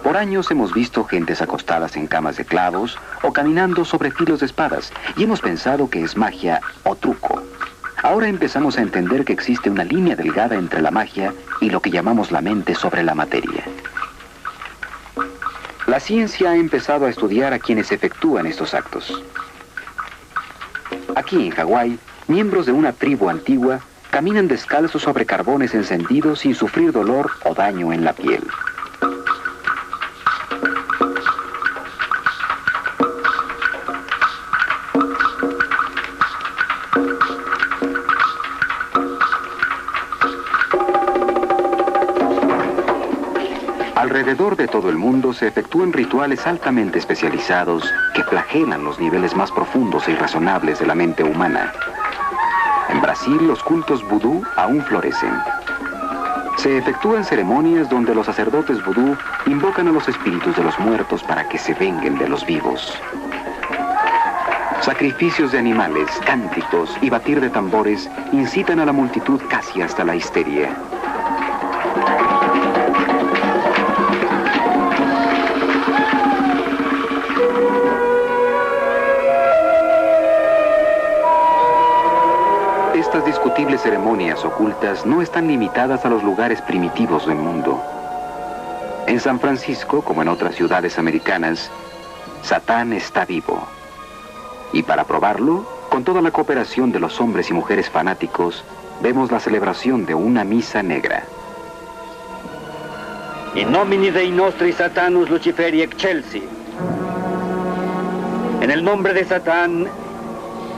Por años hemos visto gentes acostadas en camas de clavos o caminando sobre filos de espadas y hemos pensado que es magia o truco. Ahora empezamos a entender que existe una línea delgada entre la magia y lo que llamamos la mente sobre la materia. La ciencia ha empezado a estudiar a quienes efectúan estos actos. Aquí en Hawái, miembros de una tribu antigua caminan descalzos sobre carbones encendidos sin sufrir dolor o daño en la piel. Alrededor de todo el mundo se efectúan rituales altamente especializados que flagelan los niveles más profundos e irrazonables de la mente humana. En Brasil, los cultos vudú aún florecen. Se efectúan ceremonias donde los sacerdotes vudú invocan a los espíritus de los muertos para que se venguen de los vivos. Sacrificios de animales, cánticos y batir de tambores incitan a la multitud casi hasta la histeria. Estas discutibles ceremonias ocultas no están limitadas a los lugares primitivos del mundo. En San Francisco, como en otras ciudades americanas, Satán está vivo. Y para probarlo, con toda la cooperación de los hombres y mujeres fanáticos, vemos la celebración de una misa negra. In nomine Dei nostri Satanus Luciferi Excelsi. En el nombre de Satán,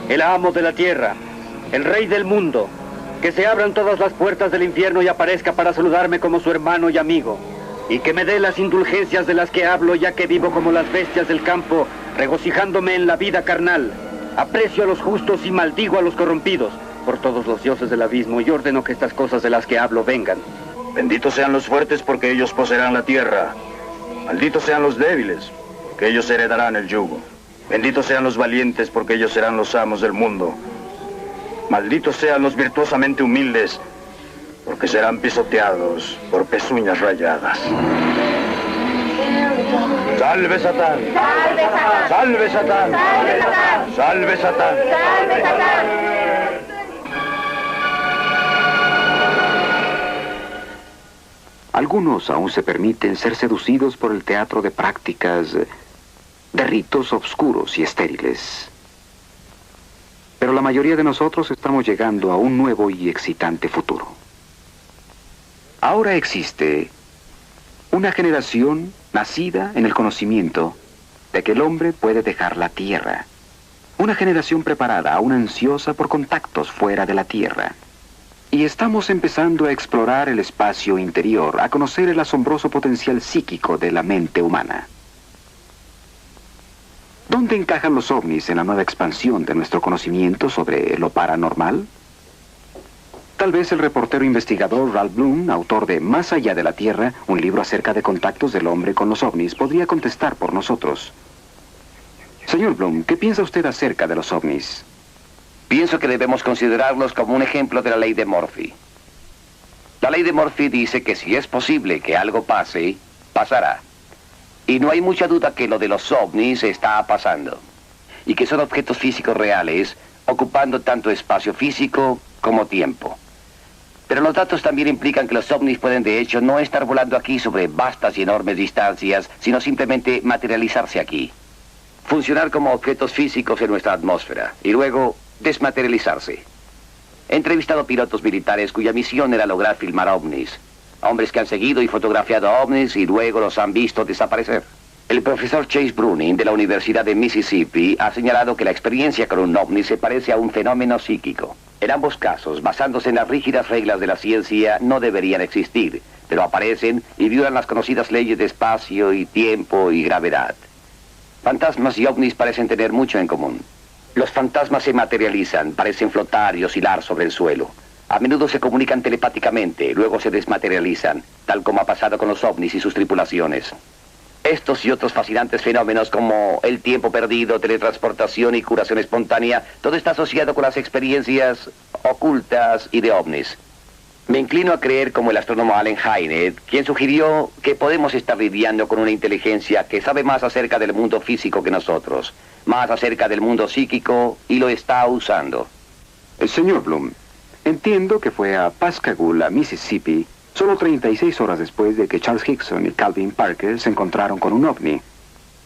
el amo de la tierra, el rey del mundo, que se abran todas las puertas del infierno y aparezca para saludarme como su hermano y amigo, y que me dé las indulgencias de las que hablo, ya que vivo como las bestias del campo, regocijándome en la vida carnal. Aprecio a los justos y maldigo a los corrompidos, por todos los dioses del abismo, y ordeno que estas cosas de las que hablo vengan. Benditos sean los fuertes, porque ellos poseerán la tierra. Malditos sean los débiles, porque ellos heredarán el yugo. Benditos sean los valientes, porque ellos serán los amos del mundo. Malditos sean los virtuosamente humildes, porque serán pisoteados por pezuñas rayadas. ¡Salve Satán! ¡Salve Satán! ¡Salve Satán! ¡Salve Satán! ¡Salve Satán! Algunos aún se permiten ser seducidos por el teatro de prácticas, de ritos obscuros y estériles. Pero la mayoría de nosotros estamos llegando a un nuevo y excitante futuro. Ahora existe una generación nacida en el conocimiento de que el hombre puede dejar la tierra. Una generación preparada, aún ansiosa por contactos fuera de la tierra. Y estamos empezando a explorar el espacio interior, a conocer el asombroso potencial psíquico de la mente humana. ¿Dónde encajan los ovnis en la nueva expansión de nuestro conocimiento sobre lo paranormal? Tal vez el reportero investigador Ralph Bloom, autor de Más allá de la Tierra, un libro acerca de contactos del hombre con los ovnis, podría contestar por nosotros. Señor Bloom, ¿qué piensa usted acerca de los ovnis? Pienso que debemos considerarlos como un ejemplo de la ley de Murphy. La ley de Murphy dice que si es posible que algo pase, pasará. Y no hay mucha duda que lo de los ovnis está pasando. Y que son objetos físicos reales, ocupando tanto espacio físico como tiempo. Pero los datos también implican que los ovnis pueden de hecho no estar volando aquí sobre vastas y enormes distancias, sino simplemente materializarse aquí. Funcionar como objetos físicos en nuestra atmósfera y luego desmaterializarse. He entrevistado pilotos militares cuya misión era lograr filmar ovnis. Hombres que han seguido y fotografiado ovnis y luego los han visto desaparecer. El profesor Chase Bruning de la Universidad de Mississippi ha señalado que la experiencia con un ovni se parece a un fenómeno psíquico. En ambos casos, basándose en las rígidas reglas de la ciencia, no deberían existir, pero aparecen y violan las conocidas leyes de espacio y tiempo y gravedad. Fantasmas y ovnis parecen tener mucho en común. Los fantasmas se materializan, parecen flotar y oscilar sobre el suelo. A menudo se comunican telepáticamente, luego se desmaterializan, tal como ha pasado con los ovnis y sus tripulaciones. Estos y otros fascinantes fenómenos como el tiempo perdido, teletransportación y curación espontánea, todo está asociado con las experiencias ocultas y de ovnis. Me inclino a creer como el astrónomo Allen Hynek, quien sugirió que podemos estar lidiando con una inteligencia que sabe más acerca del mundo físico que nosotros, más acerca del mundo psíquico y lo está usando. Señor Bloom, entiendo que fue a Pascagoula, Mississippi, solo 36 horas después de que Charles Hickson y Calvin Parker se encontraron con un ovni.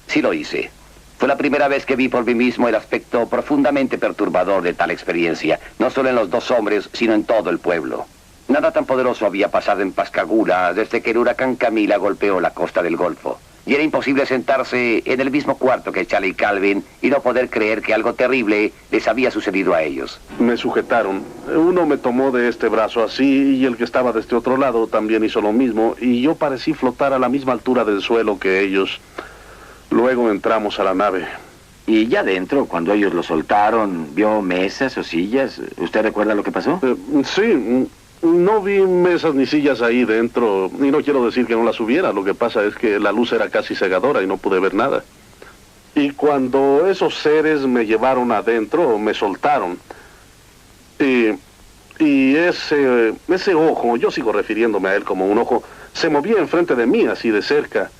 Sí lo hice. Fue la primera vez que vi por mí mismo el aspecto profundamente perturbador de tal experiencia, no solo en los dos hombres, sino en todo el pueblo. Nada tan poderoso había pasado en Pascagoula desde que el huracán Camila golpeó la costa del Golfo. Y era imposible sentarse en el mismo cuarto que Charlie y Calvin y no poder creer que algo terrible les había sucedido a ellos. Me sujetaron. Uno me tomó de este brazo así y el que estaba de este otro lado también hizo lo mismo y yo parecí flotar a la misma altura del suelo que ellos. Luego entramos a la nave. Y ya dentro, cuando ellos lo soltaron, ¿vio mesas o sillas? ¿Usted recuerda lo que pasó? Sí. No vi mesas ni sillas ahí dentro, y no quiero decir que no las hubiera, lo que pasa es que la luz era casi cegadora y no pude ver nada. Y cuando esos seres me llevaron adentro, me soltaron. Y ese ojo, yo sigo refiriéndome a él como un ojo, se movía enfrente de mí, así de cerca.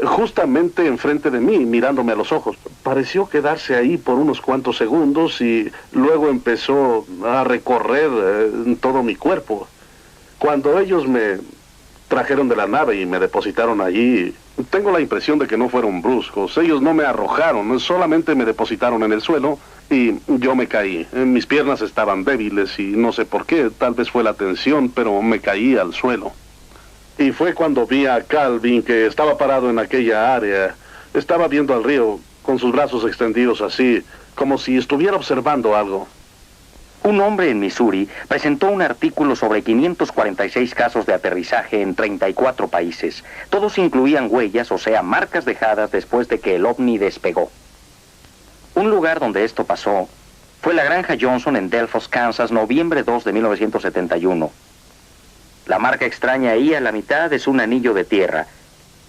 Justamente enfrente de mí, mirándome a los ojos. Pareció quedarse ahí por unos cuantos segundos y luego empezó a recorrer todo mi cuerpo. Cuando ellos me trajeron de la nave y me depositaron allí, tengo la impresión de que no fueron bruscos. Ellos no me arrojaron, solamente me depositaron en el suelo y yo me caí. Mis piernas estaban débiles y no sé por qué, tal vez fue la tensión, pero me caí al suelo. Y fue cuando vi a Calvin, que estaba parado en aquella área. Estaba viendo al río, con sus brazos extendidos así, como si estuviera observando algo. Un hombre en Missouri presentó un artículo sobre 546 casos de aterrizaje en 34 países. Todos incluían huellas, o sea, marcas dejadas después de que el ovni despegó. Un lugar donde esto pasó fue la granja Johnson en Delphos, Kansas, noviembre 2 de 1971. La marca extraña ahí a la mitad es un anillo de tierra.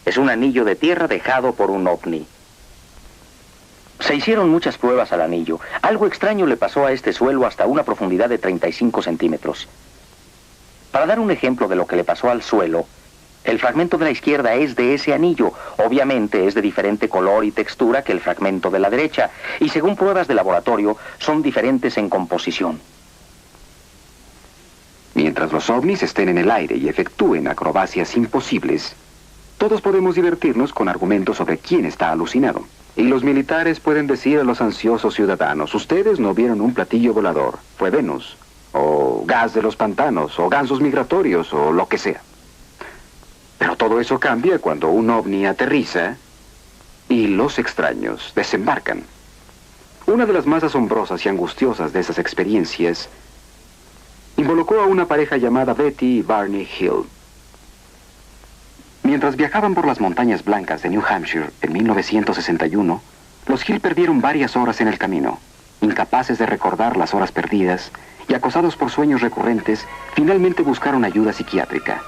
Es un anillo de tierra dejado por un ovni. Se hicieron muchas pruebas al anillo. Algo extraño le pasó a este suelo hasta una profundidad de 35 centímetros. Para dar un ejemplo de lo que le pasó al suelo, el fragmento de la izquierda es de ese anillo. Obviamente es de diferente color y textura que el fragmento de la derecha. Y según pruebas de laboratorio, son diferentes en composición. Mientras los ovnis estén en el aire y efectúen acrobacias imposibles, todos podemos divertirnos con argumentos sobre quién está alucinado. Y los militares pueden decir a los ansiosos ciudadanos, ustedes no vieron un platillo volador, fue Venus, o gas de los pantanos, o gansos migratorios, o lo que sea. Pero todo eso cambia cuando un ovni aterriza y los extraños desembarcan. Una de las más asombrosas y angustiosas de esas experiencias involucró a una pareja llamada Betty y Barney Hill. Mientras viajaban por las montañas blancas de New Hampshire en 1961, los Hill perdieron varias horas en el camino. Incapaces de recordar las horas perdidas y acosados por sueños recurrentes, finalmente buscaron ayuda psiquiátrica.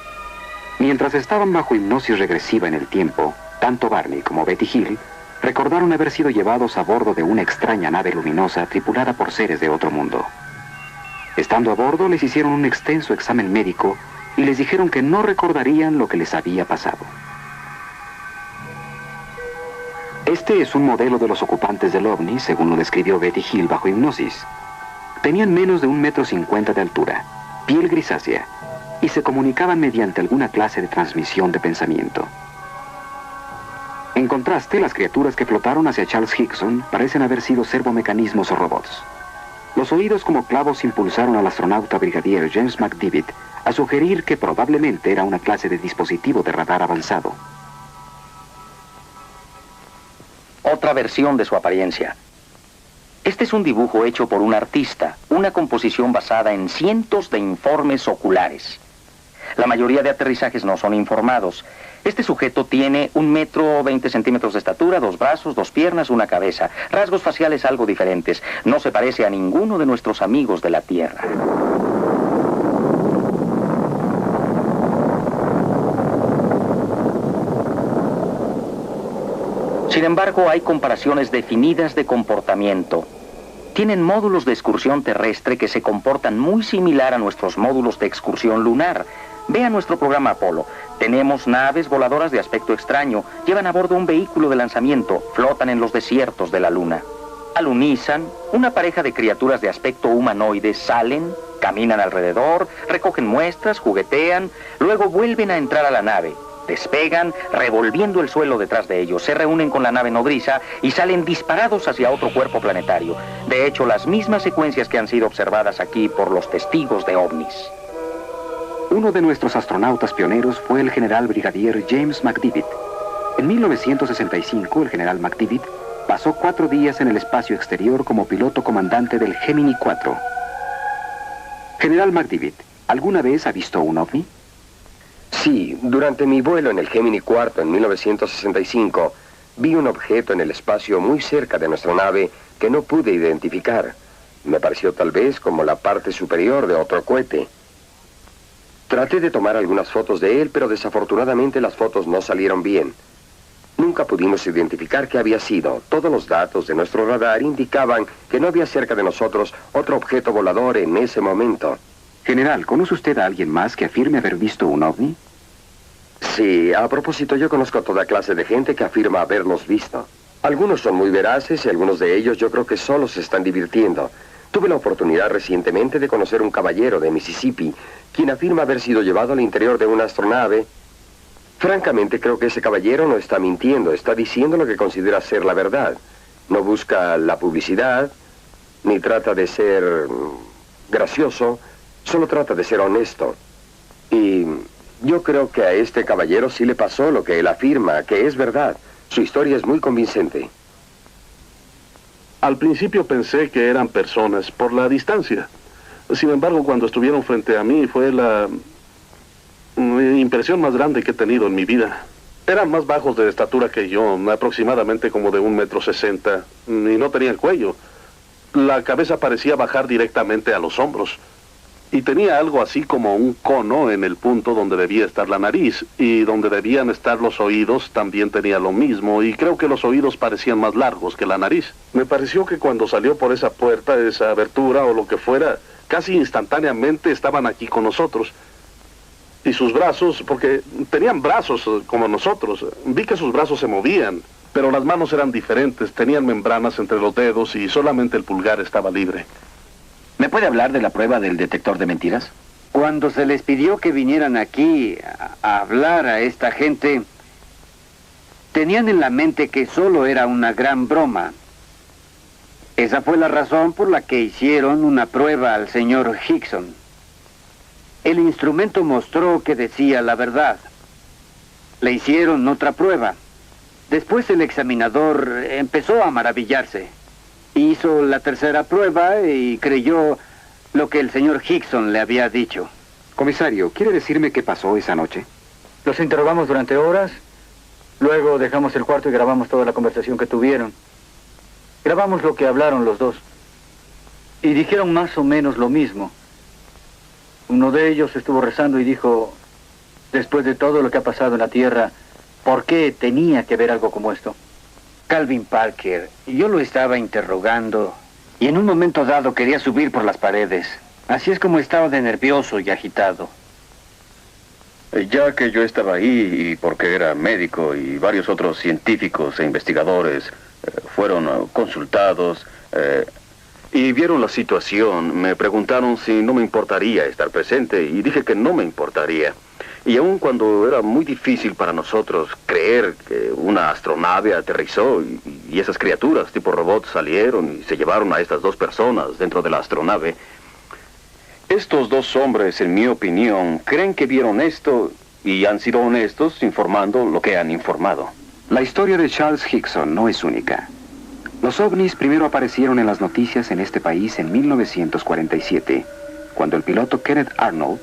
Mientras estaban bajo hipnosis regresiva en el tiempo, tanto Barney como Betty Hill recordaron haber sido llevados a bordo de una extraña nave luminosa tripulada por seres de otro mundo. Estando a bordo, les hicieron un extenso examen médico y les dijeron que no recordarían lo que les había pasado. Este es un modelo de los ocupantes del ovni, según lo describió Betty Hill bajo hipnosis. Tenían menos de 1,50 m de altura, piel grisácea, y se comunicaban mediante alguna clase de transmisión de pensamiento. En contraste, las criaturas que flotaron hacia Charles Hickson parecen haber sido servomecanismos o robots. Los oídos como clavos impulsaron al astronauta brigadier James McDivitt a sugerir que probablemente era una clase de dispositivo de radar avanzado. Otra versión de su apariencia. Este es un dibujo hecho por un artista, una composición basada en cientos de informes oculares. La mayoría de aterrizajes no son informados. Este sujeto tiene 1 metro 20 centímetros de estatura, 2 brazos, 2 piernas, una cabeza. Rasgos faciales algo diferentes. No se parece a ninguno de nuestros amigos de la Tierra. Sin embargo, hay comparaciones definidas de comportamiento. Tienen módulos de excursión terrestre que se comportan muy similar a nuestros módulos de excursión lunar. Vea nuestro programa Apolo. Tenemos naves voladoras de aspecto extraño. Llevan a bordo un vehículo de lanzamiento. Flotan en los desiertos de la Luna. Alunizan, una pareja de criaturas de aspecto humanoide salen, caminan alrededor, recogen muestras, juguetean, luego vuelven a entrar a la nave. Despegan, revolviendo el suelo detrás de ellos, se reúnen con la nave nodriza y salen disparados hacia otro cuerpo planetario. De hecho, las mismas secuencias que han sido observadas aquí por los testigos de ovnis. Uno de nuestros astronautas pioneros fue el general brigadier James McDivitt. En 1965, el general McDivitt pasó 4 días en el espacio exterior como piloto comandante del Gemini 4. General McDivitt, ¿alguna vez ha visto un ovni? Sí, durante mi vuelo en el Gemini 4 en 1965, vi un objeto en el espacio muy cerca de nuestra nave que no pude identificar. Me pareció tal vez como la parte superior de otro cohete. Traté de tomar algunas fotos de él, pero desafortunadamente las fotos no salieron bien. Nunca pudimos identificar qué había sido. Todos los datos de nuestro radar indicaban que no había cerca de nosotros otro objeto volador en ese momento. General, ¿conoce usted a alguien más que afirme haber visto un ovni? Sí, a propósito, yo conozco a toda clase de gente que afirma haberlos visto. Algunos son muy veraces y algunos de ellos yo creo que solo se están divirtiendo. Tuve la oportunidad recientemente de conocer un caballero de Mississippi, quien afirma haber sido llevado al interior de una astronave. Francamente, creo que ese caballero no está mintiendo, está diciendo lo que considera ser la verdad. No busca la publicidad, ni trata de ser gracioso, solo trata de ser honesto. Y yo creo que a este caballero sí le pasó lo que él afirma, que es verdad. Su historia es muy convincente. Al principio pensé que eran personas por la distancia. Sin embargo, cuando estuvieron frente a mí fue la impresión más grande que he tenido en mi vida. Eran más bajos de estatura que yo, aproximadamente como de 1,60 m, y no tenían cuello. La cabeza parecía bajar directamente a los hombros. Y tenía algo así como un cono en el punto donde debía estar la nariz, y donde debían estar los oídos también tenía lo mismo, y creo que los oídos parecían más largos que la nariz. Me pareció que cuando salió por esa puerta, esa abertura o lo que fuera, casi instantáneamente estaban aquí con nosotros. Y sus brazos, porque tenían brazos como nosotros, vi que sus brazos se movían, pero las manos eran diferentes, tenían membranas entre los dedos y solamente el pulgar estaba libre. ¿Me puede hablar de la prueba del detector de mentiras? Cuando se les pidió que vinieran aquí a hablar a esta gente, tenían en la mente que solo era una gran broma. Esa fue la razón por la que hicieron una prueba al señor Hickson. El instrumento mostró que decía la verdad. Le hicieron otra prueba. Después el examinador empezó a maravillarse. Hizo la tercera prueba y creyó lo que el señor Hickson le había dicho. Comisario, ¿quiere decirme qué pasó esa noche? Los interrogamos durante horas, luego dejamos el cuarto y grabamos toda la conversación que tuvieron. Grabamos lo que hablaron los dos. Y dijeron más o menos lo mismo. Uno de ellos estuvo rezando y dijo, después de todo lo que ha pasado en la Tierra, ¿por qué tenía que haber algo como esto? Calvin Parker, yo lo estaba interrogando y en un momento dado quería subir por las paredes. Así es como estaba de nervioso y agitado. Ya que yo estaba ahí y porque era médico y varios otros científicos e investigadores fueron consultados y vieron la situación, me preguntaron si no me importaría estar presente y dije que no me importaría. Y aun cuando era muy difícil para nosotros creer que una astronave aterrizó y esas criaturas tipo robots salieron y se llevaron a estas 2 personas dentro de la astronave, Estos dos hombres, en mi opinión, creen que vieron esto y han sido honestos informando lo que han informado. La historia de Charles Hickson no es única. Los ovnis primero aparecieron en las noticias en este país en 1947, cuando el piloto Kenneth Arnold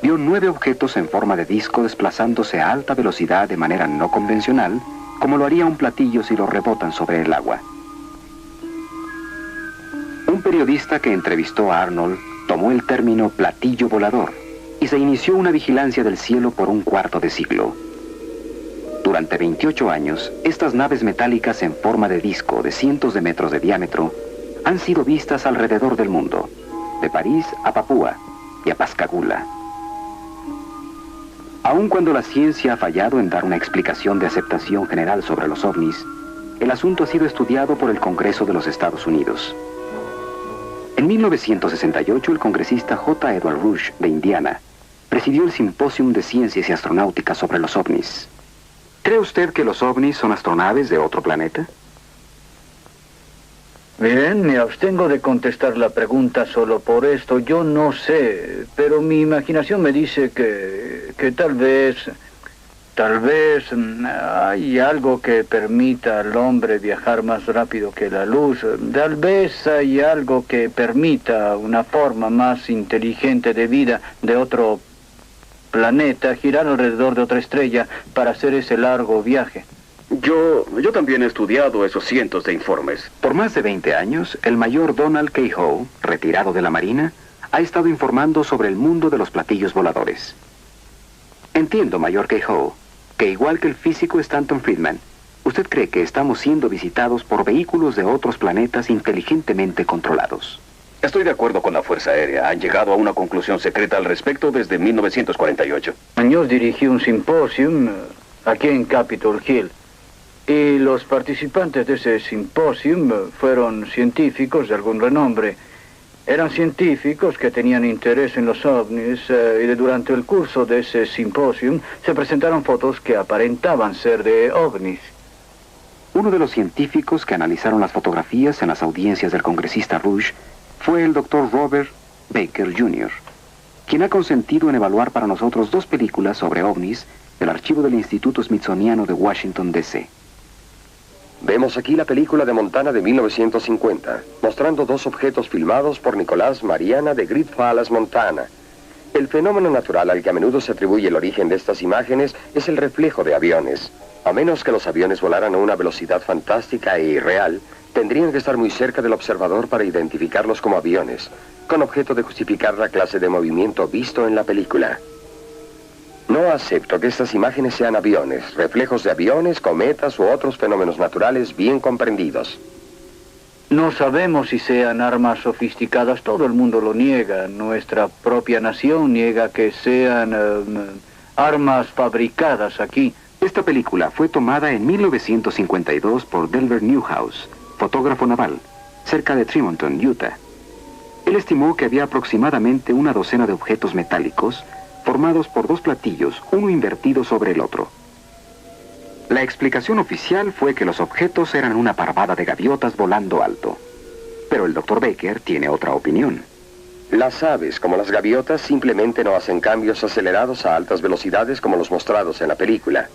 vio 9 objetos en forma de disco desplazándose a alta velocidad de manera no convencional, como lo haría un platillo si lo rebotan sobre el agua. Un periodista que entrevistó a Arnold tomó el término platillo volador y se inició una vigilancia del cielo por un cuarto de siglo. Durante 28 años, estas naves metálicas en forma de disco de cientos de metros de diámetro han sido vistas alrededor del mundo, de París a Papúa y a Pascagoula. Aun cuando la ciencia ha fallado en dar una explicación de aceptación general sobre los ovnis, el asunto ha sido estudiado por el Congreso de los Estados Unidos. En 1968, el congresista J. Edward Rush, de Indiana, presidió el Simposium de Ciencias y Astronáutica sobre los ovnis. ¿Cree usted que los ovnis son astronaves de otro planeta? Bien, me abstengo de contestar la pregunta solo por esto. Yo no sé, pero mi imaginación me dice que tal vez hay algo que permita al hombre viajar más rápido que la luz. Tal vez hay algo que permita una forma más inteligente de vida de otro planeta girar alrededor de otra estrella para hacer ese largo viaje. Yo también he estudiado esos cientos de informes. Por más de 20 años, el mayor Donald K. Howe, retirado de la Marina, ha estado informando sobre el mundo de los platillos voladores. Entiendo, mayor K. Howe, que igual que el físico Stanton Friedman, usted cree que estamos siendo visitados por vehículos de otros planetas inteligentemente controlados. Estoy de acuerdo con la Fuerza Aérea. Han llegado a una conclusión secreta al respecto desde 1948. Años dirigí un simposium aquí en Capitol Hill. Y los participantes de ese simposium fueron científicos de algún renombre. Eran científicos que tenían interés en los ovnis y durante el curso de ese simposium se presentaron fotos que aparentaban ser de ovnis. Uno de los científicos que analizaron las fotografías en las audiencias del congresista Rush fue el Dr. Robert Baker Jr., quien ha consentido en evaluar para nosotros 2 películas sobre ovnis del archivo del Instituto Smithsoniano de Washington, D.C. Vemos aquí la película de Montana de 1950, mostrando 2 objetos filmados por Nicolás Mariana de Great Falls, Montana. El fenómeno natural al que a menudo se atribuye el origen de estas imágenes es el reflejo de aviones. A menos que los aviones volaran a una velocidad fantástica e irreal, tendrían que estar muy cerca del observador para identificarlos como aviones, con objeto de justificar la clase de movimiento visto en la película. No acepto que estas imágenes sean aviones, reflejos de aviones, cometas u otros fenómenos naturales bien comprendidos. No sabemos si sean armas sofisticadas, todo el mundo lo niega. Nuestra propia nación niega que sean armas fabricadas aquí. Esta película fue tomada en 1952 por Delbert Newhouse, fotógrafo naval, cerca de Tremonton, Utah. Él estimó que había aproximadamente una docena de objetos metálicos formados por 2 platillos, uno invertido sobre el otro. La explicación oficial fue que los objetos eran una parvada de gaviotas volando alto. Pero el Dr. Baker tiene otra opinión. Las aves, como las gaviotas, simplemente no hacen cambios acelerados a altas velocidades como los mostrados en la película.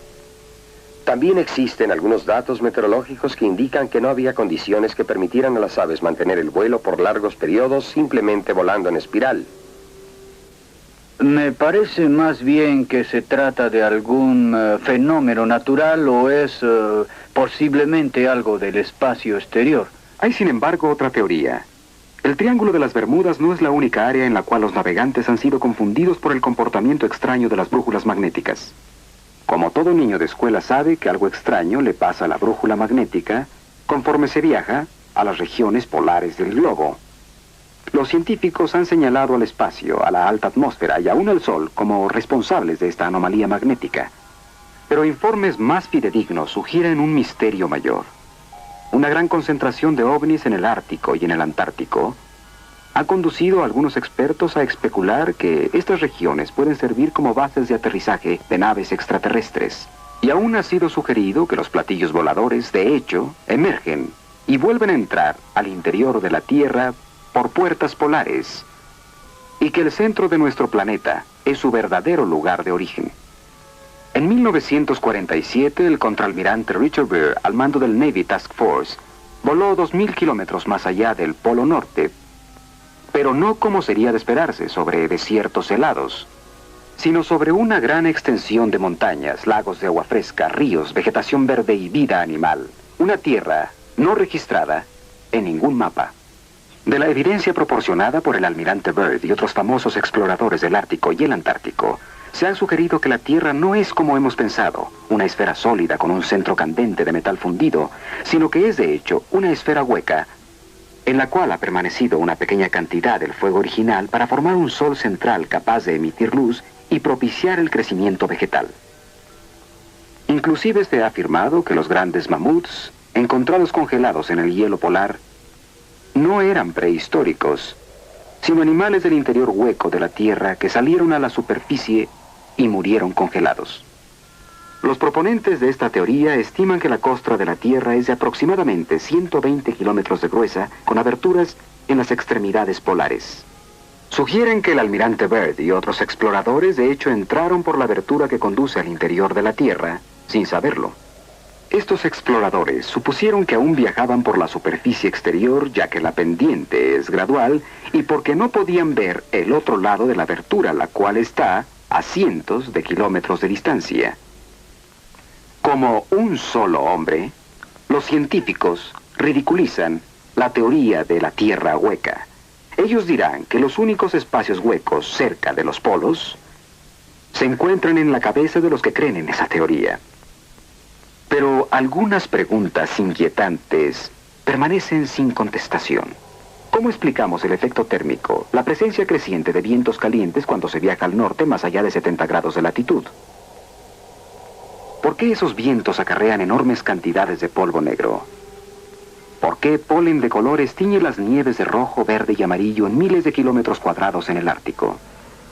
También existen algunos datos meteorológicos que indican que no había condiciones que permitieran a las aves mantener el vuelo por largos periodos simplemente volando en espiral. Me parece más bien que se trata de algún fenómeno natural o es posiblemente algo del espacio exterior. Hay, sin embargo, otra teoría. El Triángulo de las Bermudas no es la única área en la cual los navegantes han sido confundidos por el comportamiento extraño de las brújulas magnéticas. Como todo niño de escuela sabe que algo extraño le pasa a la brújula magnética conforme se viaja a las regiones polares del globo. Los científicos han señalado al espacio, a la alta atmósfera y aún al Sol como responsables de esta anomalía magnética. Pero informes más fidedignos sugieren un misterio mayor. Una gran concentración de ovnis en el Ártico y en el Antártico ha conducido a algunos expertos a especular que estas regiones pueden servir como bases de aterrizaje de naves extraterrestres. Y aún ha sido sugerido que los platillos voladores, de hecho, emergen y vuelven a entrar al interior de la Tierra por puertas polares. y que el centro de nuestro planeta es su verdadero lugar de origen. En 1947, el contraalmirante Richard Byrd, al mando del Navy Task Force, voló 2.000 kilómetros más allá del Polo Norte, pero no como sería de esperarse sobre desiertos helados, sino sobre una gran extensión de montañas, lagos de agua fresca, ríos, vegetación verde y vida animal. Una tierra no registrada en ningún mapa. De la evidencia proporcionada por el almirante Byrd y otros famosos exploradores del Ártico y el Antártico, se ha sugerido que la Tierra no es como hemos pensado, una esfera sólida con un centro candente de metal fundido, sino que es de hecho una esfera hueca, en la cual ha permanecido una pequeña cantidad del fuego original para formar un sol central capaz de emitir luz y propiciar el crecimiento vegetal. Inclusive se ha afirmado que los grandes mamuts, encontrados congelados en el hielo polar, no eran prehistóricos, sino animales del interior hueco de la Tierra que salieron a la superficie y murieron congelados. Los proponentes de esta teoría estiman que la costra de la Tierra es de aproximadamente 120 kilómetros de gruesa, con aberturas en las extremidades polares. Sugieren que el almirante Byrd y otros exploradores de hecho entraron por la abertura que conduce al interior de la Tierra, sin saberlo. Estos exploradores supusieron que aún viajaban por la superficie exterior, ya que la pendiente es gradual, y porque no podían ver el otro lado de la abertura, la cual está a cientos de kilómetros de distancia. Como un solo hombre, los científicos ridiculizan la teoría de la Tierra hueca. Ellos dirán que los únicos espacios huecos cerca de los polos se encuentran en la cabeza de los que creen en esa teoría. Pero algunas preguntas inquietantes permanecen sin contestación. ¿Cómo explicamos el efecto térmico, la presencia creciente de vientos calientes cuando se viaja al norte más allá de 70 grados de latitud? ¿Por qué esos vientos acarrean enormes cantidades de polvo negro? ¿Por qué polen de colores tiñe las nieves de rojo, verde y amarillo en miles de kilómetros cuadrados en el Ártico?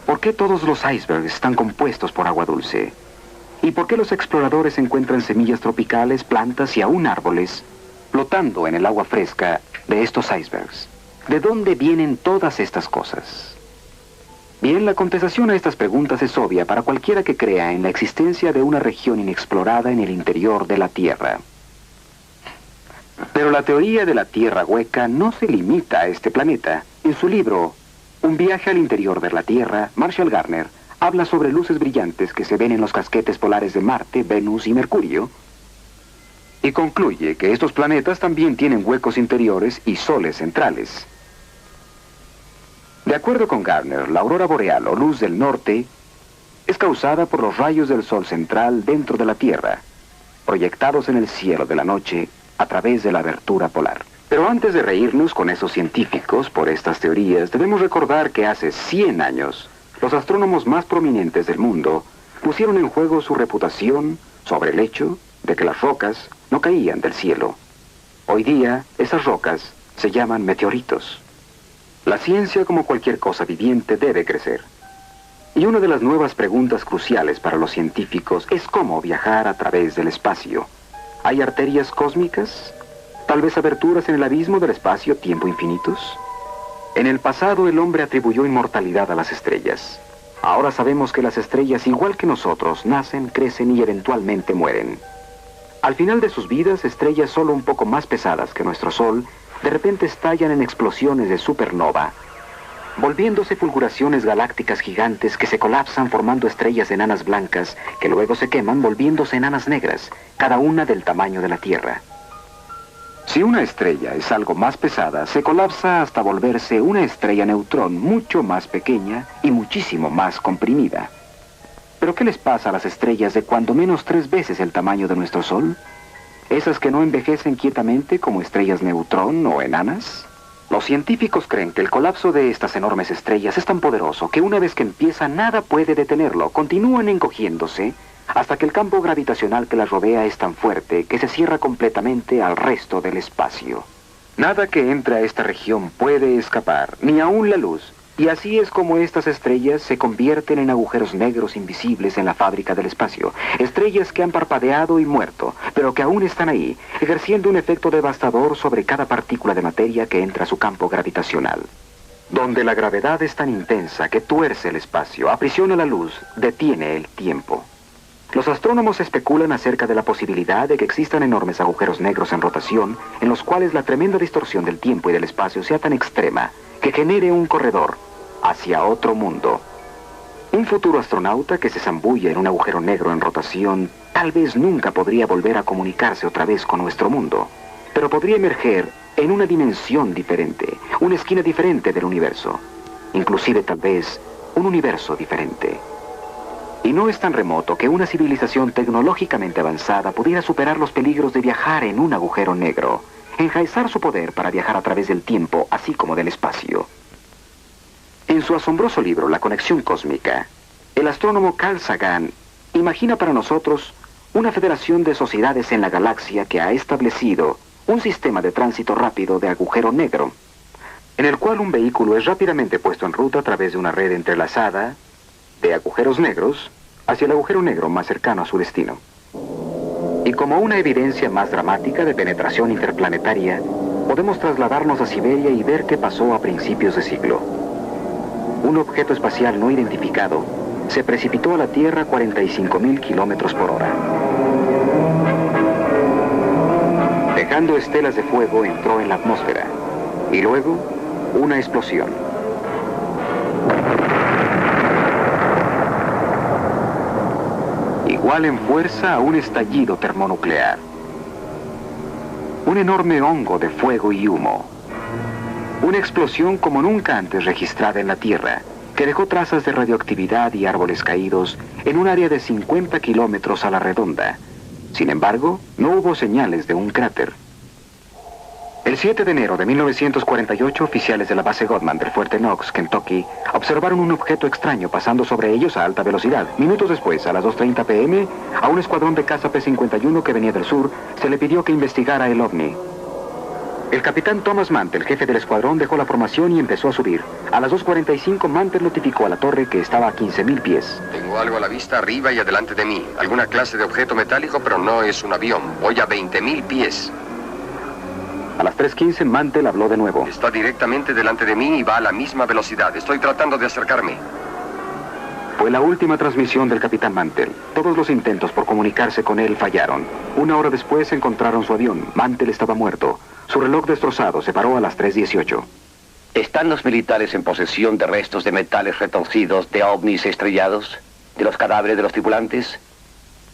¿Por qué todos los icebergs están compuestos por agua dulce? ¿Y por qué los exploradores encuentran semillas tropicales, plantas y aún árboles flotando en el agua fresca de estos icebergs? ¿De dónde vienen todas estas cosas? Bien, la contestación a estas preguntas es obvia para cualquiera que crea en la existencia de una región inexplorada en el interior de la Tierra. Pero la teoría de la Tierra hueca no se limita a este planeta. En su libro, Un viaje al interior de la Tierra, Marshall Gardner habla sobre luces brillantes que se ven en los casquetes polares de Marte, Venus y Mercurio, y concluye que estos planetas también tienen huecos interiores y soles centrales. De acuerdo con Gardner, la aurora boreal o luz del norte es causada por los rayos del sol central dentro de la Tierra, proyectados en el cielo de la noche a través de la abertura polar. Pero antes de reírnos con esos científicos por estas teorías, debemos recordar que hace 100 años, los astrónomos más prominentes del mundo pusieron en juego su reputación sobre el hecho de que las rocas no caían del cielo. Hoy día, esas rocas se llaman meteoritos. La ciencia, como cualquier cosa viviente, debe crecer. Y una de las nuevas preguntas cruciales para los científicos es cómo viajar a través del espacio. ¿Hay arterias cósmicas? ¿Tal vez aberturas en el abismo del espacio-tiempo infinitos? En el pasado el hombre atribuyó inmortalidad a las estrellas. Ahora sabemos que las estrellas, igual que nosotros, nacen, crecen y eventualmente mueren. Al final de sus vidas, estrellas solo un poco más pesadas que nuestro Sol, de repente estallan en explosiones de supernova, volviéndose fulguraciones galácticas gigantes que se colapsan formando estrellas enanas blancas, que luego se queman volviéndose enanas negras, cada una del tamaño de la Tierra. Si una estrella es algo más pesada, se colapsa hasta volverse una estrella neutrón mucho más pequeña y muchísimo más comprimida. ¿Pero qué les pasa a las estrellas de cuando menos 3 veces el tamaño de nuestro Sol? ¿Esas que no envejecen quietamente como estrellas neutrón o enanas? Los científicos creen que el colapso de estas enormes estrellas es tan poderoso que una vez que empieza nada puede detenerlo. Continúan encogiéndose hasta que el campo gravitacional que las rodea es tan fuerte que se cierra completamente al resto del espacio. Nada que entre a esta región puede escapar, ni aún la luz, y así es como estas estrellas se convierten en agujeros negros invisibles en la fábrica del espacio. Estrellas que han parpadeado y muerto, pero que aún están ahí, ejerciendo un efecto devastador sobre cada partícula de materia que entra a su campo gravitacional. donde la gravedad es tan intensa que tuerce el espacio, aprisiona la luz, detiene el tiempo. Los astrónomos especulan acerca de la posibilidad de que existan enormes agujeros negros en rotación, en los cuales la tremenda distorsión del tiempo y del espacio sea tan extrema que genere un corredor hacia otro mundo. Un futuro astronauta que se zambulla en un agujero negro en rotación tal vez nunca podría volver a comunicarse otra vez con nuestro mundo, pero podría emerger en una dimensión diferente, una esquina diferente del universo, inclusive tal vez un universo diferente. Y no es tan remoto que una civilización tecnológicamente avanzada pudiera superar los peligros de viajar en un agujero negro, enjaezar su poder para viajar a través del tiempo, así como del espacio. En su asombroso libro, La conexión cósmica, el astrónomo Carl Sagan imagina para nosotros una federación de sociedades en la galaxia que ha establecido un sistema de tránsito rápido de agujero negro, en el cual un vehículo es rápidamente puesto en ruta a través de una red entrelazada de agujeros negros hacia el agujero negro más cercano a su destino. Y como una evidencia más dramática de penetración interplanetaria, podemos trasladarnos a Siberia y ver qué pasó a principios de siglo. Un objeto espacial no identificado se precipitó a la Tierra a 45.000 kilómetros por hora. Dejando estelas de fuego, entró en la atmósfera. Y luego, una explosión. Igual en fuerza a un estallido termonuclear. Un enorme hongo de fuego y humo. Una explosión como nunca antes registrada en la Tierra, que dejó trazas de radioactividad y árboles caídos en un área de 50 kilómetros a la redonda. Sin embargo, no hubo señales de un cráter. El 7 de enero de 1948, oficiales de la base Godman del fuerte Knox, Kentucky, observaron un objeto extraño pasando sobre ellos a alta velocidad. Minutos después, a las 2:30 p.m., a un escuadrón de caza P-51 que venía del sur, se le pidió que investigara el ovni. El capitán Thomas Mantell, jefe del escuadrón, dejó la formación y empezó a subir. A las 2:45, Mantell notificó a la torre que estaba a 15.000 pies. Tengo algo a la vista arriba y adelante de mí. Alguna clase de objeto metálico, pero no es un avión. Voy a 20.000 pies. A las 3:15, Mantell habló de nuevo. Está directamente delante de mí y va a la misma velocidad. Estoy tratando de acercarme. Fue la última transmisión del capitán Mantell. Todos los intentos por comunicarse con él fallaron. Una hora después encontraron su avión. Mantell estaba muerto. Su reloj destrozado se paró a las 3:18. ¿Están los militares en posesión de restos de metales retorcidos, de ovnis estrellados, de los cadáveres de los tripulantes?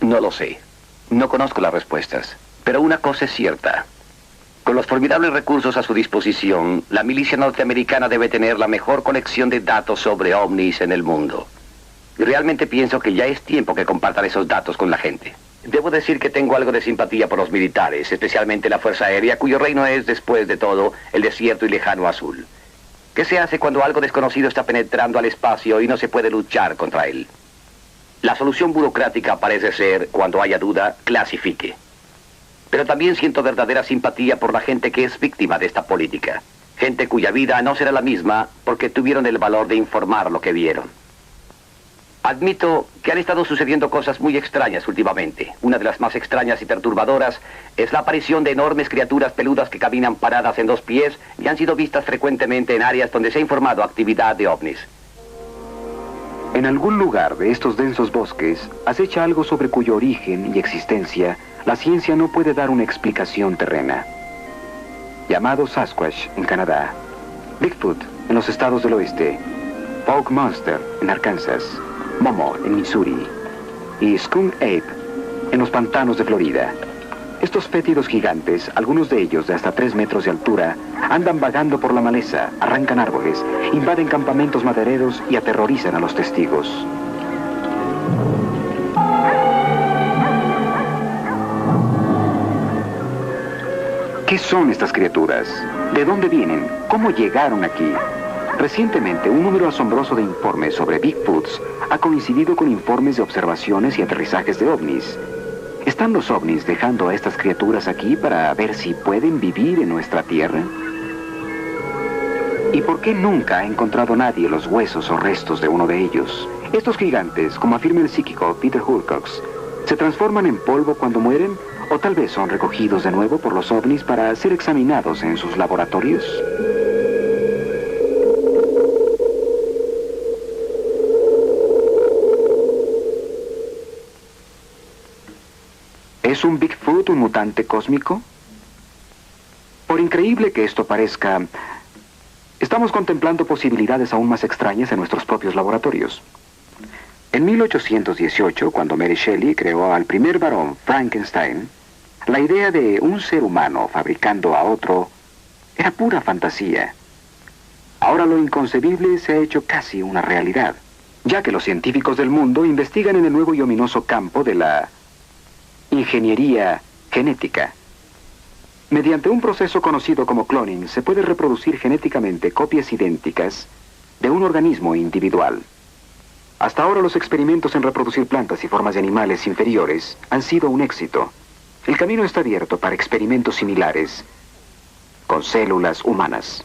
No lo sé. No conozco las respuestas. Pero una cosa es cierta. Con los formidables recursos a su disposición, la milicia norteamericana debe tener la mejor colección de datos sobre ovnis en el mundo. Y realmente pienso que ya es tiempo que compartan esos datos con la gente. Debo decir que tengo algo de simpatía por los militares, especialmente la Fuerza Aérea, cuyo reino es, después de todo, el desierto y lejano azul. ¿Qué se hace cuando algo desconocido está penetrando al espacio y no se puede luchar contra él? La solución burocrática parece ser, cuando haya duda, clasifique. Pero también siento verdadera simpatía por la gente que es víctima de esta política. Gente cuya vida no será la misma porque tuvieron el valor de informar lo que vieron. Admito que han estado sucediendo cosas muy extrañas últimamente. Una de las más extrañas y perturbadoras es la aparición de enormes criaturas peludas que caminan paradas en 2 pies y han sido vistas frecuentemente en áreas donde se ha informado actividad de ovnis. En algún lugar de estos densos bosques acecha algo sobre cuyo origen y existencia la ciencia no puede dar una explicación terrena. Llamado Sasquatch en Canadá, Bigfoot en los estados del oeste, Fog Monster en Arkansas, Momo en Missouri y Skunk Ape en los pantanos de Florida. Estos fétidos gigantes, algunos de ellos de hasta 3 metros de altura, andan vagando por la maleza, arrancan árboles, invaden campamentos madereros y aterrorizan a los testigos. ¿Qué son estas criaturas? ¿De dónde vienen? ¿Cómo llegaron aquí? Recientemente, un número asombroso de informes sobre Bigfoots ha coincidido con informes de observaciones y aterrizajes de ovnis. ¿Están los ovnis dejando a estas criaturas aquí para ver si pueden vivir en nuestra Tierra? ¿Y por qué nunca ha encontrado nadie los huesos o restos de uno de ellos? Estos gigantes, como afirma el psíquico Peter Hurcox, ¿se transforman en polvo cuando mueren? ¿O tal vez son recogidos de nuevo por los ovnis para ser examinados en sus laboratorios? ¿Es un Bigfoot un mutante cósmico? Por increíble que esto parezca, estamos contemplando posibilidades aún más extrañas en nuestros propios laboratorios. En 1818, cuando Mary Shelley creó al primer varón, Frankenstein, la idea de un ser humano fabricando a otro era pura fantasía. Ahora lo inconcebible se ha hecho casi una realidad, ya que los científicos del mundo investigan en el nuevo y ominoso campo de la ingeniería genética. Mediante un proceso conocido como cloning, se puede reproducir genéticamente copias idénticas de un organismo individual. Hasta ahora los experimentos en reproducir plantas y formas de animales inferiores han sido un éxito. El camino está abierto para experimentos similares con células humanas.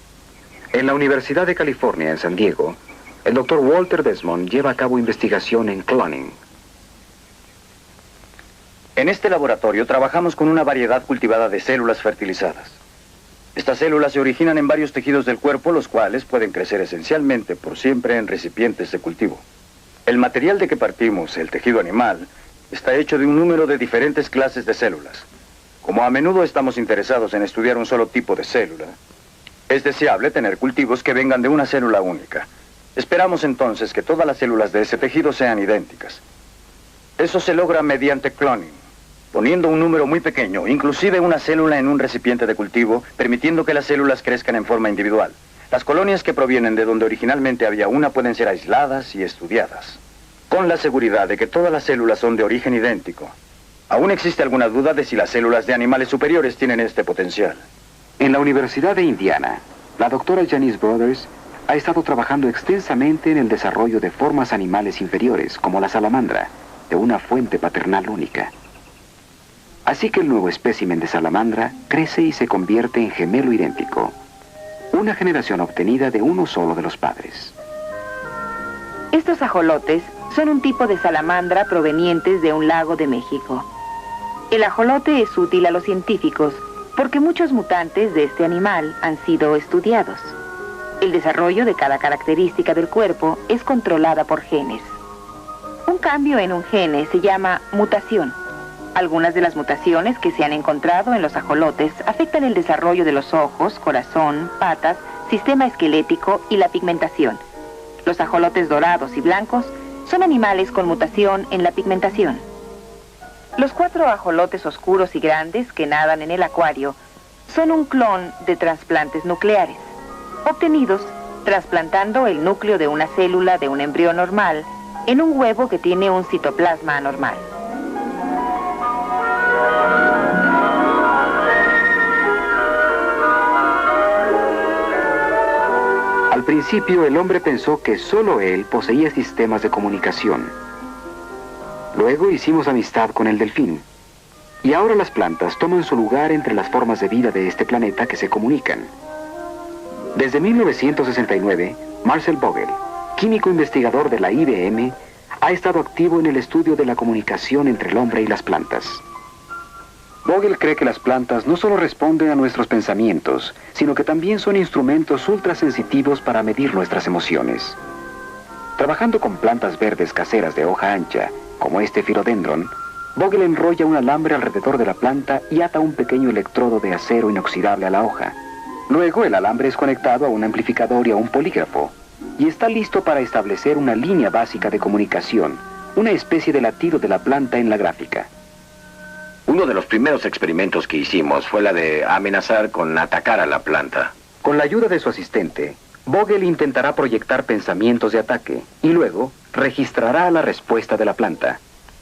En la Universidad de California, en San Diego, el Dr. Walter Desmond lleva a cabo investigación en cloning. En este laboratorio trabajamos con una variedad cultivada de células fertilizadas. Estas células se originan en varios tejidos del cuerpo, los cuales pueden crecer esencialmente por siempre en recipientes de cultivo. El material de que partimos, el tejido animal, está hecho de un número de diferentes clases de células. Como a menudo estamos interesados en estudiar un solo tipo de célula, es deseable tener cultivos que vengan de una célula única. Esperamos entonces que todas las células de ese tejido sean idénticas. Eso se logra mediante cloning, poniendo un número muy pequeño, inclusive una célula en un recipiente de cultivo, permitiendo que las células crezcan en forma individual. Las colonias que provienen de donde originalmente había una pueden ser aisladas y estudiadas, con la seguridad de que todas las células son de origen idéntico. Aún existe alguna duda de si las células de animales superiores tienen este potencial. En la Universidad de Indiana, la doctora Janice Brothers ha estado trabajando extensamente en el desarrollo de formas animales inferiores, como la salamandra, de una fuente paternal única. Así que el nuevo espécimen de salamandra crece y se convierte en gemelo idéntico, una generación obtenida de uno solo de los padres. Estos ajolotes son un tipo de salamandra provenientes de un lago de México. El ajolote es útil a los científicos porque muchos mutantes de este animal han sido estudiados. El desarrollo de cada característica del cuerpo es controlada por genes. Un cambio en un gene se llama mutación. Algunas de las mutaciones que se han encontrado en los ajolotes afectan el desarrollo de los ojos, corazón, patas, sistema esquelético y la pigmentación. Los ajolotes dorados y blancos son animales con mutación en la pigmentación. Los 4 ajolotes oscuros y grandes que nadan en el acuario son un clon de trasplantes nucleares, obtenidos trasplantando el núcleo de una célula de un embrión normal en un huevo que tiene un citoplasma anormal. Al principio, el hombre pensó que solo él poseía sistemas de comunicación. Luego hicimos amistad con el delfín. Y ahora las plantas toman su lugar entre las formas de vida de este planeta que se comunican. Desde 1969, Marcel Vogel, químico investigador de la IBM, ha estado activo en el estudio de la comunicación entre el hombre y las plantas. Vogel cree que las plantas no solo responden a nuestros pensamientos, sino que también son instrumentos ultrasensitivos para medir nuestras emociones. Trabajando con plantas verdes caseras de hoja ancha, como este philodendron, Vogel enrolla un alambre alrededor de la planta y ata un pequeño electrodo de acero inoxidable a la hoja. Luego el alambre es conectado a un amplificador y a un polígrafo, y está listo para establecer una línea básica de comunicación, una especie de latido de la planta en la gráfica. Uno de los primeros experimentos que hicimos fue la de amenazar con atacar a la planta. Con la ayuda de su asistente, Vogel intentará proyectar pensamientos de ataque y luego registrará la respuesta de la planta.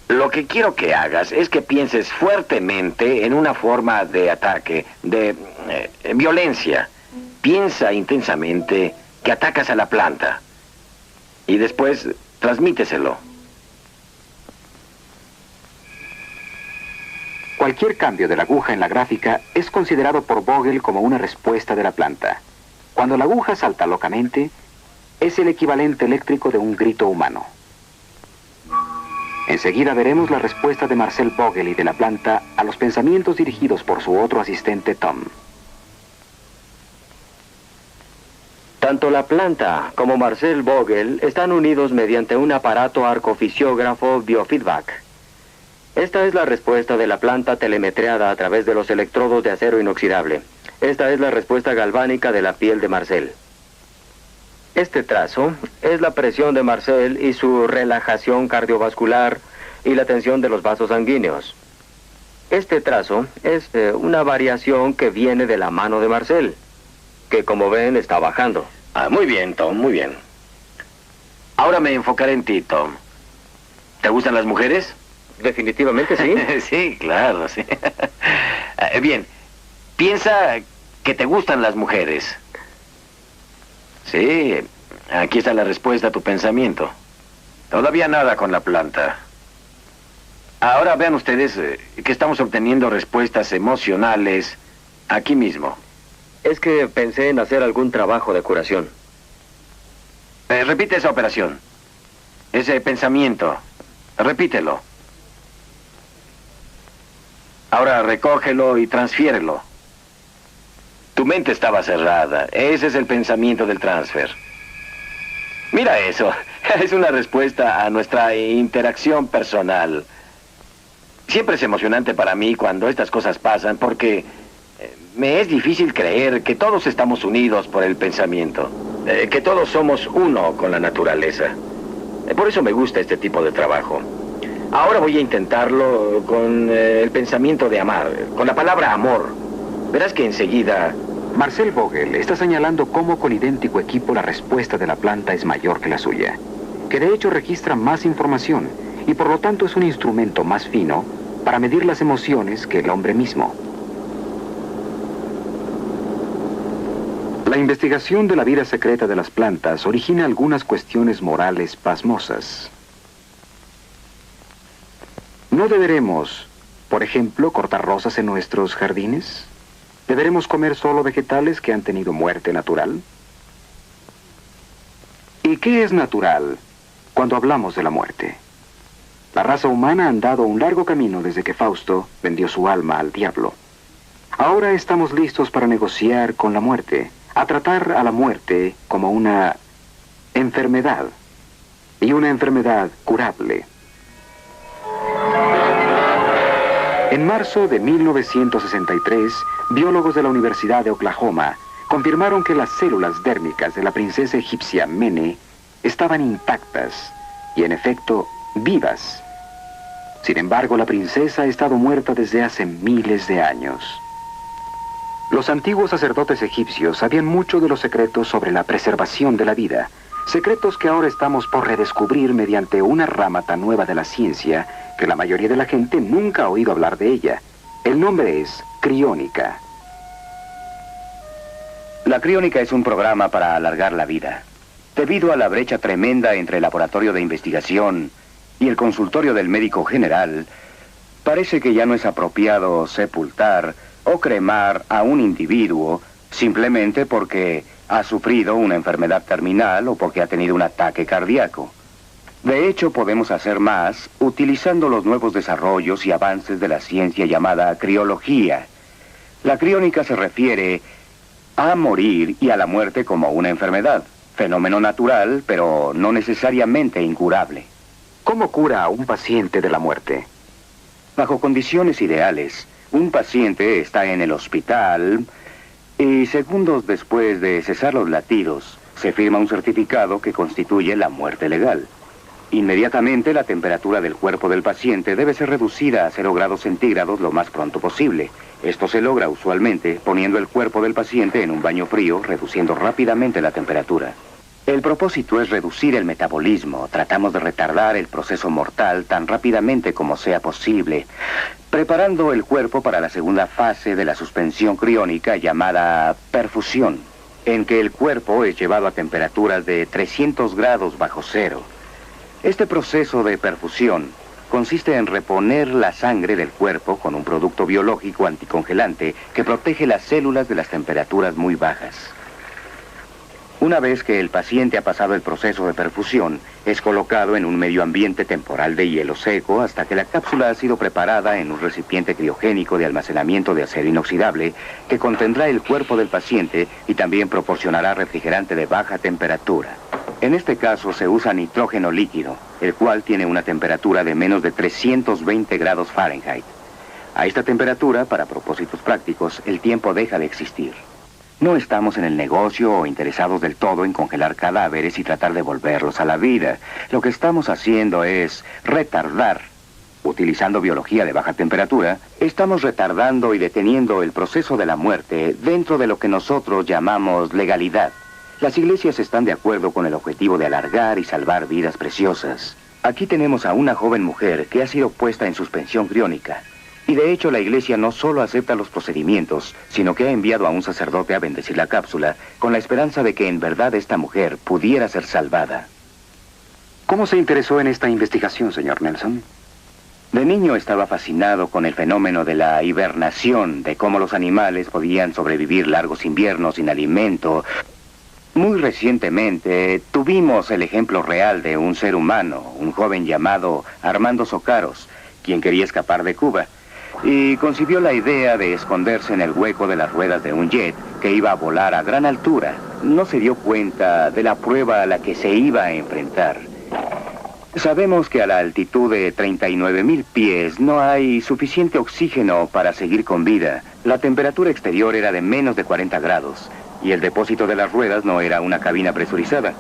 Lo que quiero que hagas es que pienses fuertemente en una forma de ataque, de violencia. Piensa intensamente que atacas a la planta y después transmíteselo. Cualquier cambio de la aguja en la gráfica es considerado por Vogel como una respuesta de la planta. Cuando la aguja salta locamente, es el equivalente eléctrico de un grito humano. Enseguida veremos la respuesta de Marcel Vogel y de la planta a los pensamientos dirigidos por su otro asistente Tom. Tanto la planta como Marcel Vogel están unidos mediante un aparato arcofisiógrafo biofeedback. Esta es la respuesta de la planta telemetreada a través de los electrodos de acero inoxidable. Esta es la respuesta galvánica de la piel de Marcel. Este trazo es la presión de Marcel y su relajación cardiovascular y la tensión de los vasos sanguíneos. Este trazo es una variación que viene de la mano de Marcel, que como ven está bajando. Muy bien, Tom, muy bien. Ahora me enfocaré en ti, Tom. ¿Te gustan las mujeres? Definitivamente sí. Sí, claro, sí. Bien, piensa que te gustan las mujeres. Sí, aquí está la respuesta a tu pensamiento. Todavía nada con la planta. Ahora vean ustedes que estamos obteniendo respuestas emocionales aquí mismo. Es que pensé en hacer algún trabajo de curación. Repite esa operación. Ese pensamiento. Repítelo. Ahora recógelo y transfiérelo. Tu mente estaba cerrada. Ese es el pensamiento del transfer. Mira eso. Es una respuesta a nuestra interacción personal. Siempre es emocionante para mí cuando estas cosas pasan porque me es difícil creer que todos estamos unidos por el pensamiento. Que todos somos uno con la naturaleza. Por eso me gusta este tipo de trabajo. Ahora voy a intentarlo con el pensamiento de amar, con la palabra amor. Verás que enseguida... Marcel Vogel está señalando cómo con idéntico equipo la respuesta de la planta es mayor que la suya, que de hecho registra más información y por lo tanto es un instrumento más fino para medir las emociones que el hombre mismo. La investigación de la vida secreta de las plantas origina algunas cuestiones morales pasmosas. ¿No deberemos, por ejemplo, cortar rosas en nuestros jardines? ¿Deberemos comer solo vegetales que han tenido muerte natural? ¿Y qué es natural cuando hablamos de la muerte? La raza humana ha andado un largo camino desde que Fausto vendió su alma al diablo. Ahora estamos listos para negociar con la muerte, a tratar a la muerte como una enfermedad, y una enfermedad curable. En marzo de 1963, biólogos de la Universidad de Oklahoma confirmaron que las células dérmicas de la princesa egipcia Mene estaban intactas y, en efecto, vivas. Sin embargo, la princesa ha estado muerta desde hace miles de años. Los antiguos sacerdotes egipcios sabían mucho de los secretos sobre la preservación de la vida, secretos que ahora estamos por redescubrir mediante una rama tan nueva de la ciencia que la mayoría de la gente nunca ha oído hablar de ella. El nombre es criónica. La criónica es un programa para alargar la vida. Debido a la brecha tremenda entre el laboratorio de investigación y el consultorio del médico general, parece que ya no es apropiado sepultar o cremar a un individuo simplemente porque ha sufrido una enfermedad terminal o porque ha tenido un ataque cardíaco. De hecho, podemos hacer más utilizando los nuevos desarrollos y avances de la ciencia llamada criología. La criónica se refiere a morir y a la muerte como una enfermedad, fenómeno natural, pero no necesariamente incurable. ¿Cómo cura a un paciente de la muerte? Bajo condiciones ideales, un paciente está en el hospital y segundos después de cesar los latidos, se firma un certificado que constituye la muerte legal. Inmediatamente la temperatura del cuerpo del paciente debe ser reducida a 0 grados centígrados lo más pronto posible. Esto se logra usualmente poniendo el cuerpo del paciente en un baño frío, reduciendo rápidamente la temperatura. El propósito es reducir el metabolismo. Tratamos de retardar el proceso mortal tan rápidamente como sea posible, preparando el cuerpo para la segunda fase de la suspensión criónica llamada perfusión, en que el cuerpo es llevado a temperaturas de 300 grados bajo cero. Este proceso de perfusión consiste en reponer la sangre del cuerpo con un producto biológico anticongelante que protege las células de las temperaturas muy bajas. Una vez que el paciente ha pasado el proceso de perfusión, es colocado en un medio ambiente temporal de hielo seco hasta que la cápsula ha sido preparada en un recipiente criogénico de almacenamiento de acero inoxidable que contendrá el cuerpo del paciente y también proporcionará refrigerante de baja temperatura. En este caso se usa nitrógeno líquido, el cual tiene una temperatura de menos de 320 grados Fahrenheit. A esta temperatura, para propósitos prácticos, el tiempo deja de existir. No estamos en el negocio o interesados del todo en congelar cadáveres y tratar de volverlos a la vida. Lo que estamos haciendo es retardar. Utilizando biología de baja temperatura, estamos retardando y deteniendo el proceso de la muerte dentro de lo que nosotros llamamos legalidad. Las iglesias están de acuerdo con el objetivo de alargar y salvar vidas preciosas. Aquí tenemos a una joven mujer que ha sido puesta en suspensión criónica. Y de hecho la iglesia no solo acepta los procedimientos, sino que ha enviado a un sacerdote a bendecir la cápsula con la esperanza de que en verdad esta mujer pudiera ser salvada. ¿Cómo se interesó en esta investigación, señor Nelson? De niño estaba fascinado con el fenómeno de la hibernación, de cómo los animales podían sobrevivir largos inviernos sin alimento. Muy recientemente tuvimos el ejemplo real de un ser humano, un joven llamado Armando Socaros, quien quería escapar de Cuba, y concibió la idea de esconderse en el hueco de las ruedas de un jet que iba a volar a gran altura. No se dio cuenta de la prueba a la que se iba a enfrentar. Sabemos que a la altitud de 39,000 pies no hay suficiente oxígeno para seguir con vida. La temperatura exterior era de menos de 40 grados y el depósito de las ruedas no era una cabina presurizada.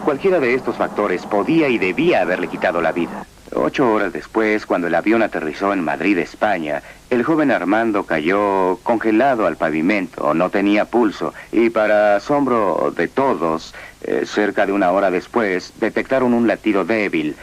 Cualquiera de estos factores podía y debía haberle quitado la vida. 8 horas después, cuando el avión aterrizó en Madrid, España, el joven Armando cayó congelado al pavimento, no tenía pulso, y para asombro de todos, cerca de 1 hora después, detectaron un latido débil.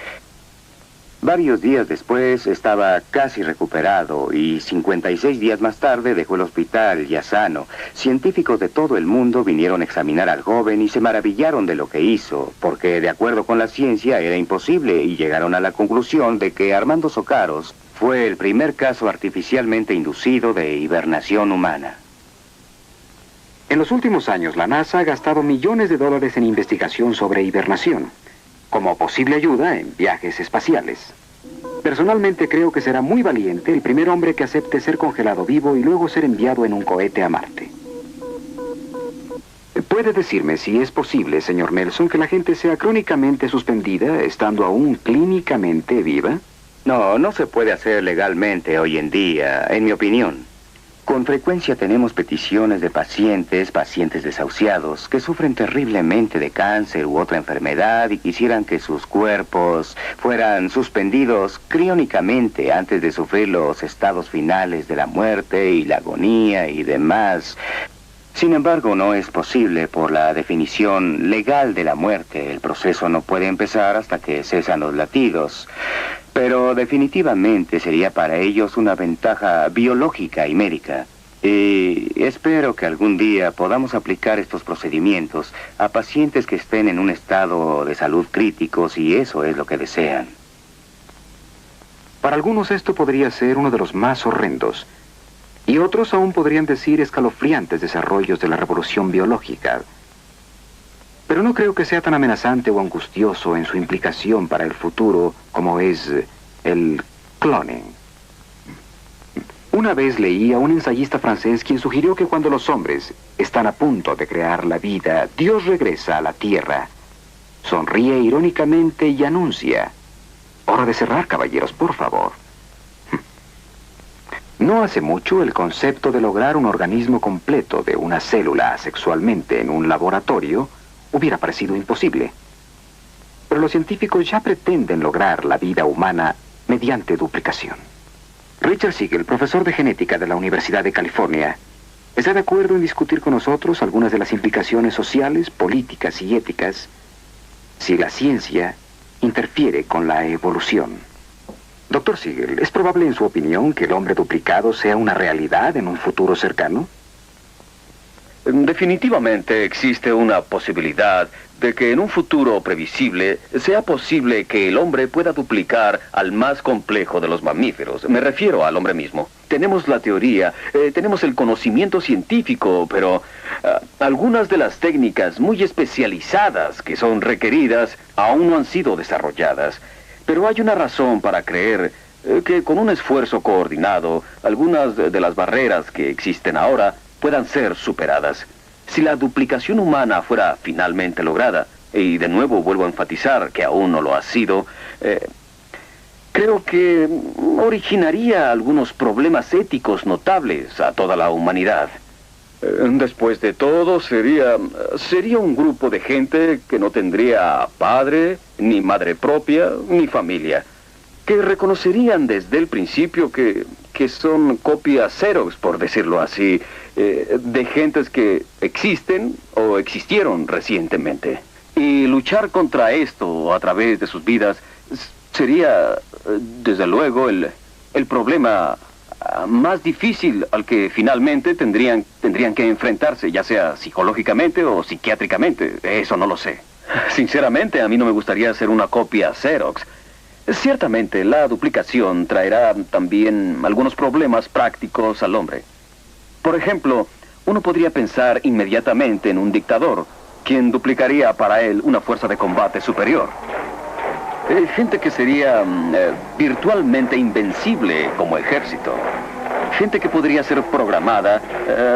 Varios días después estaba casi recuperado y 56 días más tarde dejó el hospital ya sano. Científicos de todo el mundo vinieron a examinar al joven y se maravillaron de lo que hizo, porque de acuerdo con la ciencia era imposible y llegaron a la conclusión de que Armando Socaros fue el primer caso artificialmente inducido de hibernación humana. En los últimos años, la NASA ha gastado millones de dólares en investigación sobre hibernación, como posible ayuda en viajes espaciales. Personalmente creo que será muy valiente el primer hombre que acepte ser congelado vivo y luego ser enviado en un cohete a Marte. ¿Puede decirme si es posible, señor Nelson, que la gente sea crónicamente suspendida estando aún clínicamente viva? No, no se puede hacer legalmente hoy en día, en mi opinión. Con frecuencia tenemos peticiones de pacientes desahuciados, que sufren terriblemente de cáncer u otra enfermedad y quisieran que sus cuerpos fueran suspendidos criónicamente antes de sufrir los estados finales de la muerte y la agonía y demás. Sin embargo, no es posible por la definición legal de la muerte. El proceso no puede empezar hasta que cesan los latidos. Pero definitivamente sería para ellos una ventaja biológica y médica. Y espero que algún día podamos aplicar estos procedimientos a pacientes que estén en un estado de salud crítico, si eso es lo que desean. Para algunos esto podría ser uno de los más horrendos. Y otros aún podrían decir escalofriantes desarrollos de la revolución biológica. Pero no creo que sea tan amenazante o angustioso en su implicación para el futuro como es el cloning. Una vez leí a un ensayista francés quien sugirió que cuando los hombres están a punto de crear la vida, Dios regresa a la tierra, sonríe irónicamente y anuncia: hora de cerrar, caballeros, por favor. No hace mucho, el concepto de lograr un organismo completo de una célula asexualmente en un laboratorio hubiera parecido imposible. Pero los científicos ya pretenden lograr la vida humana mediante duplicación. Richard Siegel, profesor de genética de la Universidad de California, está de acuerdo en discutir con nosotros algunas de las implicaciones sociales, políticas y éticas si la ciencia interfiere con la evolución. Doctor Siegel, ¿es probable en su opinión que el hombre duplicado sea una realidad en un futuro cercano? Definitivamente existe una posibilidad de que en un futuro previsible sea posible que el hombre pueda duplicar al más complejo de los mamíferos. Me refiero al hombre mismo. Tenemos la teoría, tenemos el conocimiento científico, pero algunas de las técnicas muy especializadas que son requeridas aún no han sido desarrolladas. Pero hay una razón para creer que con un esfuerzo coordinado, algunas de las barreras que existen ahora puedan ser superadas. Si la duplicación humana fuera finalmente lograda, y de nuevo vuelvo a enfatizar que aún no lo ha sido, creo que originaría algunos problemas éticos notables a toda la humanidad. Después de todo, sería un grupo de gente que no tendría padre, ni madre propia, ni familia, que reconocerían desde el principio que son copias Xerox, por decirlo así, de gentes que existen o existieron recientemente. Y luchar contra esto a través de sus vidas sería, desde luego, el problema más difícil al que finalmente tendrían que enfrentarse, ya sea psicológicamente o psiquiátricamente. Eso no lo sé. Sinceramente, a mí no me gustaría hacer una copia Xerox. Ciertamente, la duplicación traerá también algunos problemas prácticos al hombre. Por ejemplo, uno podría pensar inmediatamente en un dictador, quien duplicaría para él una fuerza de combate superior. Gente que sería virtualmente invencible como ejército. Gente que podría ser programada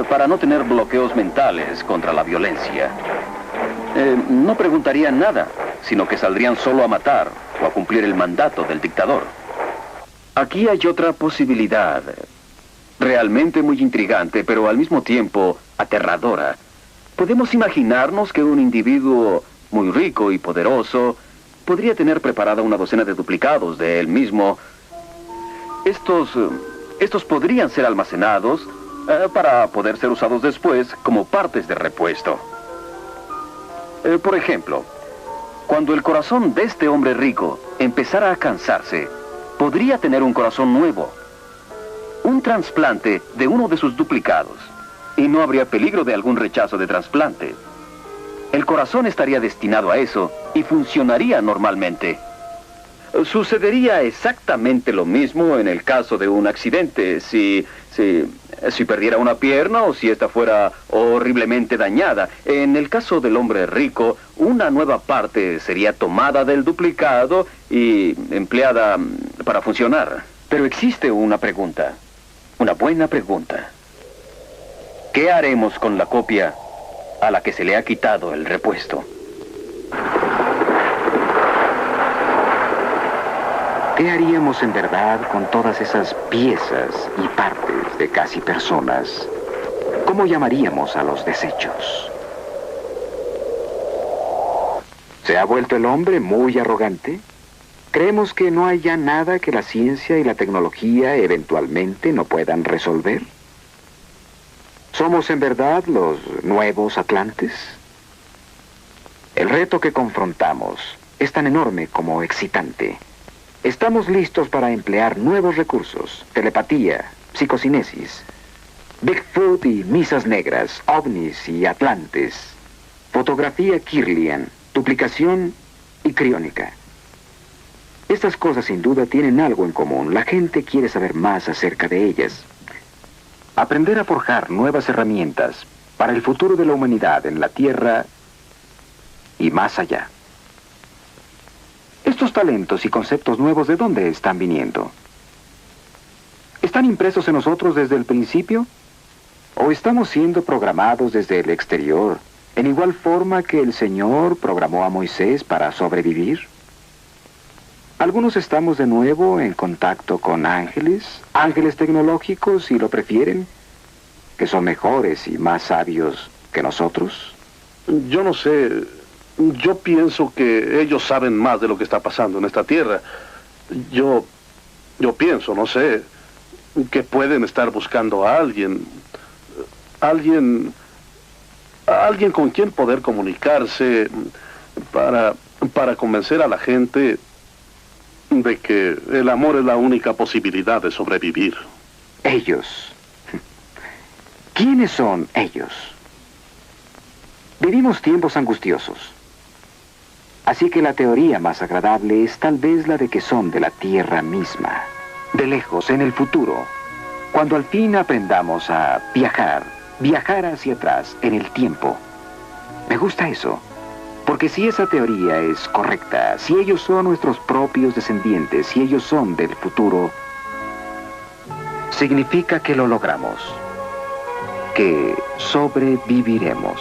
para no tener bloqueos mentales contra la violencia. No preguntarían nada, sino que saldrían solo a matar o a cumplir el mandato del dictador. Aquí hay otra posibilidad, realmente muy intrigante, pero al mismo tiempo aterradora. Podemos imaginarnos que un individuo muy rico y poderoso podría tener preparada una docena de duplicados de él mismo. Estos podrían ser almacenados para poder ser usados después como partes de repuesto. Por ejemplo, cuando el corazón de este hombre rico empezara a cansarse, podría tener un corazón nuevo, un trasplante de uno de sus duplicados, y no habría peligro de algún rechazo de trasplante. El corazón estaría destinado a eso y funcionaría normalmente. Sucedería exactamente lo mismo en el caso de un accidente, si perdiera una pierna o si esta fuera horriblemente dañada. En el caso del hombre rico, una nueva parte sería tomada del duplicado y empleada para funcionar. Pero existe una pregunta, una buena pregunta. ¿Qué haremos con la copia a la que se le ha quitado el repuesto? ¿Qué haríamos en verdad con todas esas piezas y partes de casi personas? ¿Cómo llamaríamos a los desechos? ¿Se ha vuelto el hombre muy arrogante? ¿Creemos que no hay ya nada que la ciencia y la tecnología eventualmente no puedan resolver? ¿Somos en verdad los nuevos Atlantes? El reto que confrontamos es tan enorme como excitante. Estamos listos para emplear nuevos recursos: telepatía, psicocinesis, Bigfoot y misas negras, ovnis y atlantes, fotografía Kirlian, duplicación y criónica. Estas cosas sin duda tienen algo en común. La gente quiere saber más acerca de ellas. Aprender a forjar nuevas herramientas para el futuro de la humanidad en la Tierra y más allá. Estos talentos y conceptos nuevos, ¿de dónde están viniendo? ¿Están impresos en nosotros desde el principio? ¿O estamos siendo programados desde el exterior, en igual forma que el Señor programó a Moisés para sobrevivir? Algunos estamos de nuevo en contacto con ángeles tecnológicos, si lo prefieren, que son mejores y más sabios que nosotros. Yo no sé. Yo pienso que ellos saben más de lo que está pasando en esta tierra. Yo pienso, no sé, que pueden estar buscando a alguien con quien poder comunicarse para convencer a la gente de que el amor es la única posibilidad de sobrevivir. Ellos. ¿Quiénes son ellos? Vivimos tiempos angustiosos. Así que la teoría más agradable es tal vez la de que son de la Tierra misma. De lejos, en el futuro, cuando al fin aprendamos a viajar hacia atrás en el tiempo. Me gusta eso, porque si esa teoría es correcta, si ellos son nuestros propios descendientes, si ellos son del futuro, significa que lo logramos, que sobreviviremos.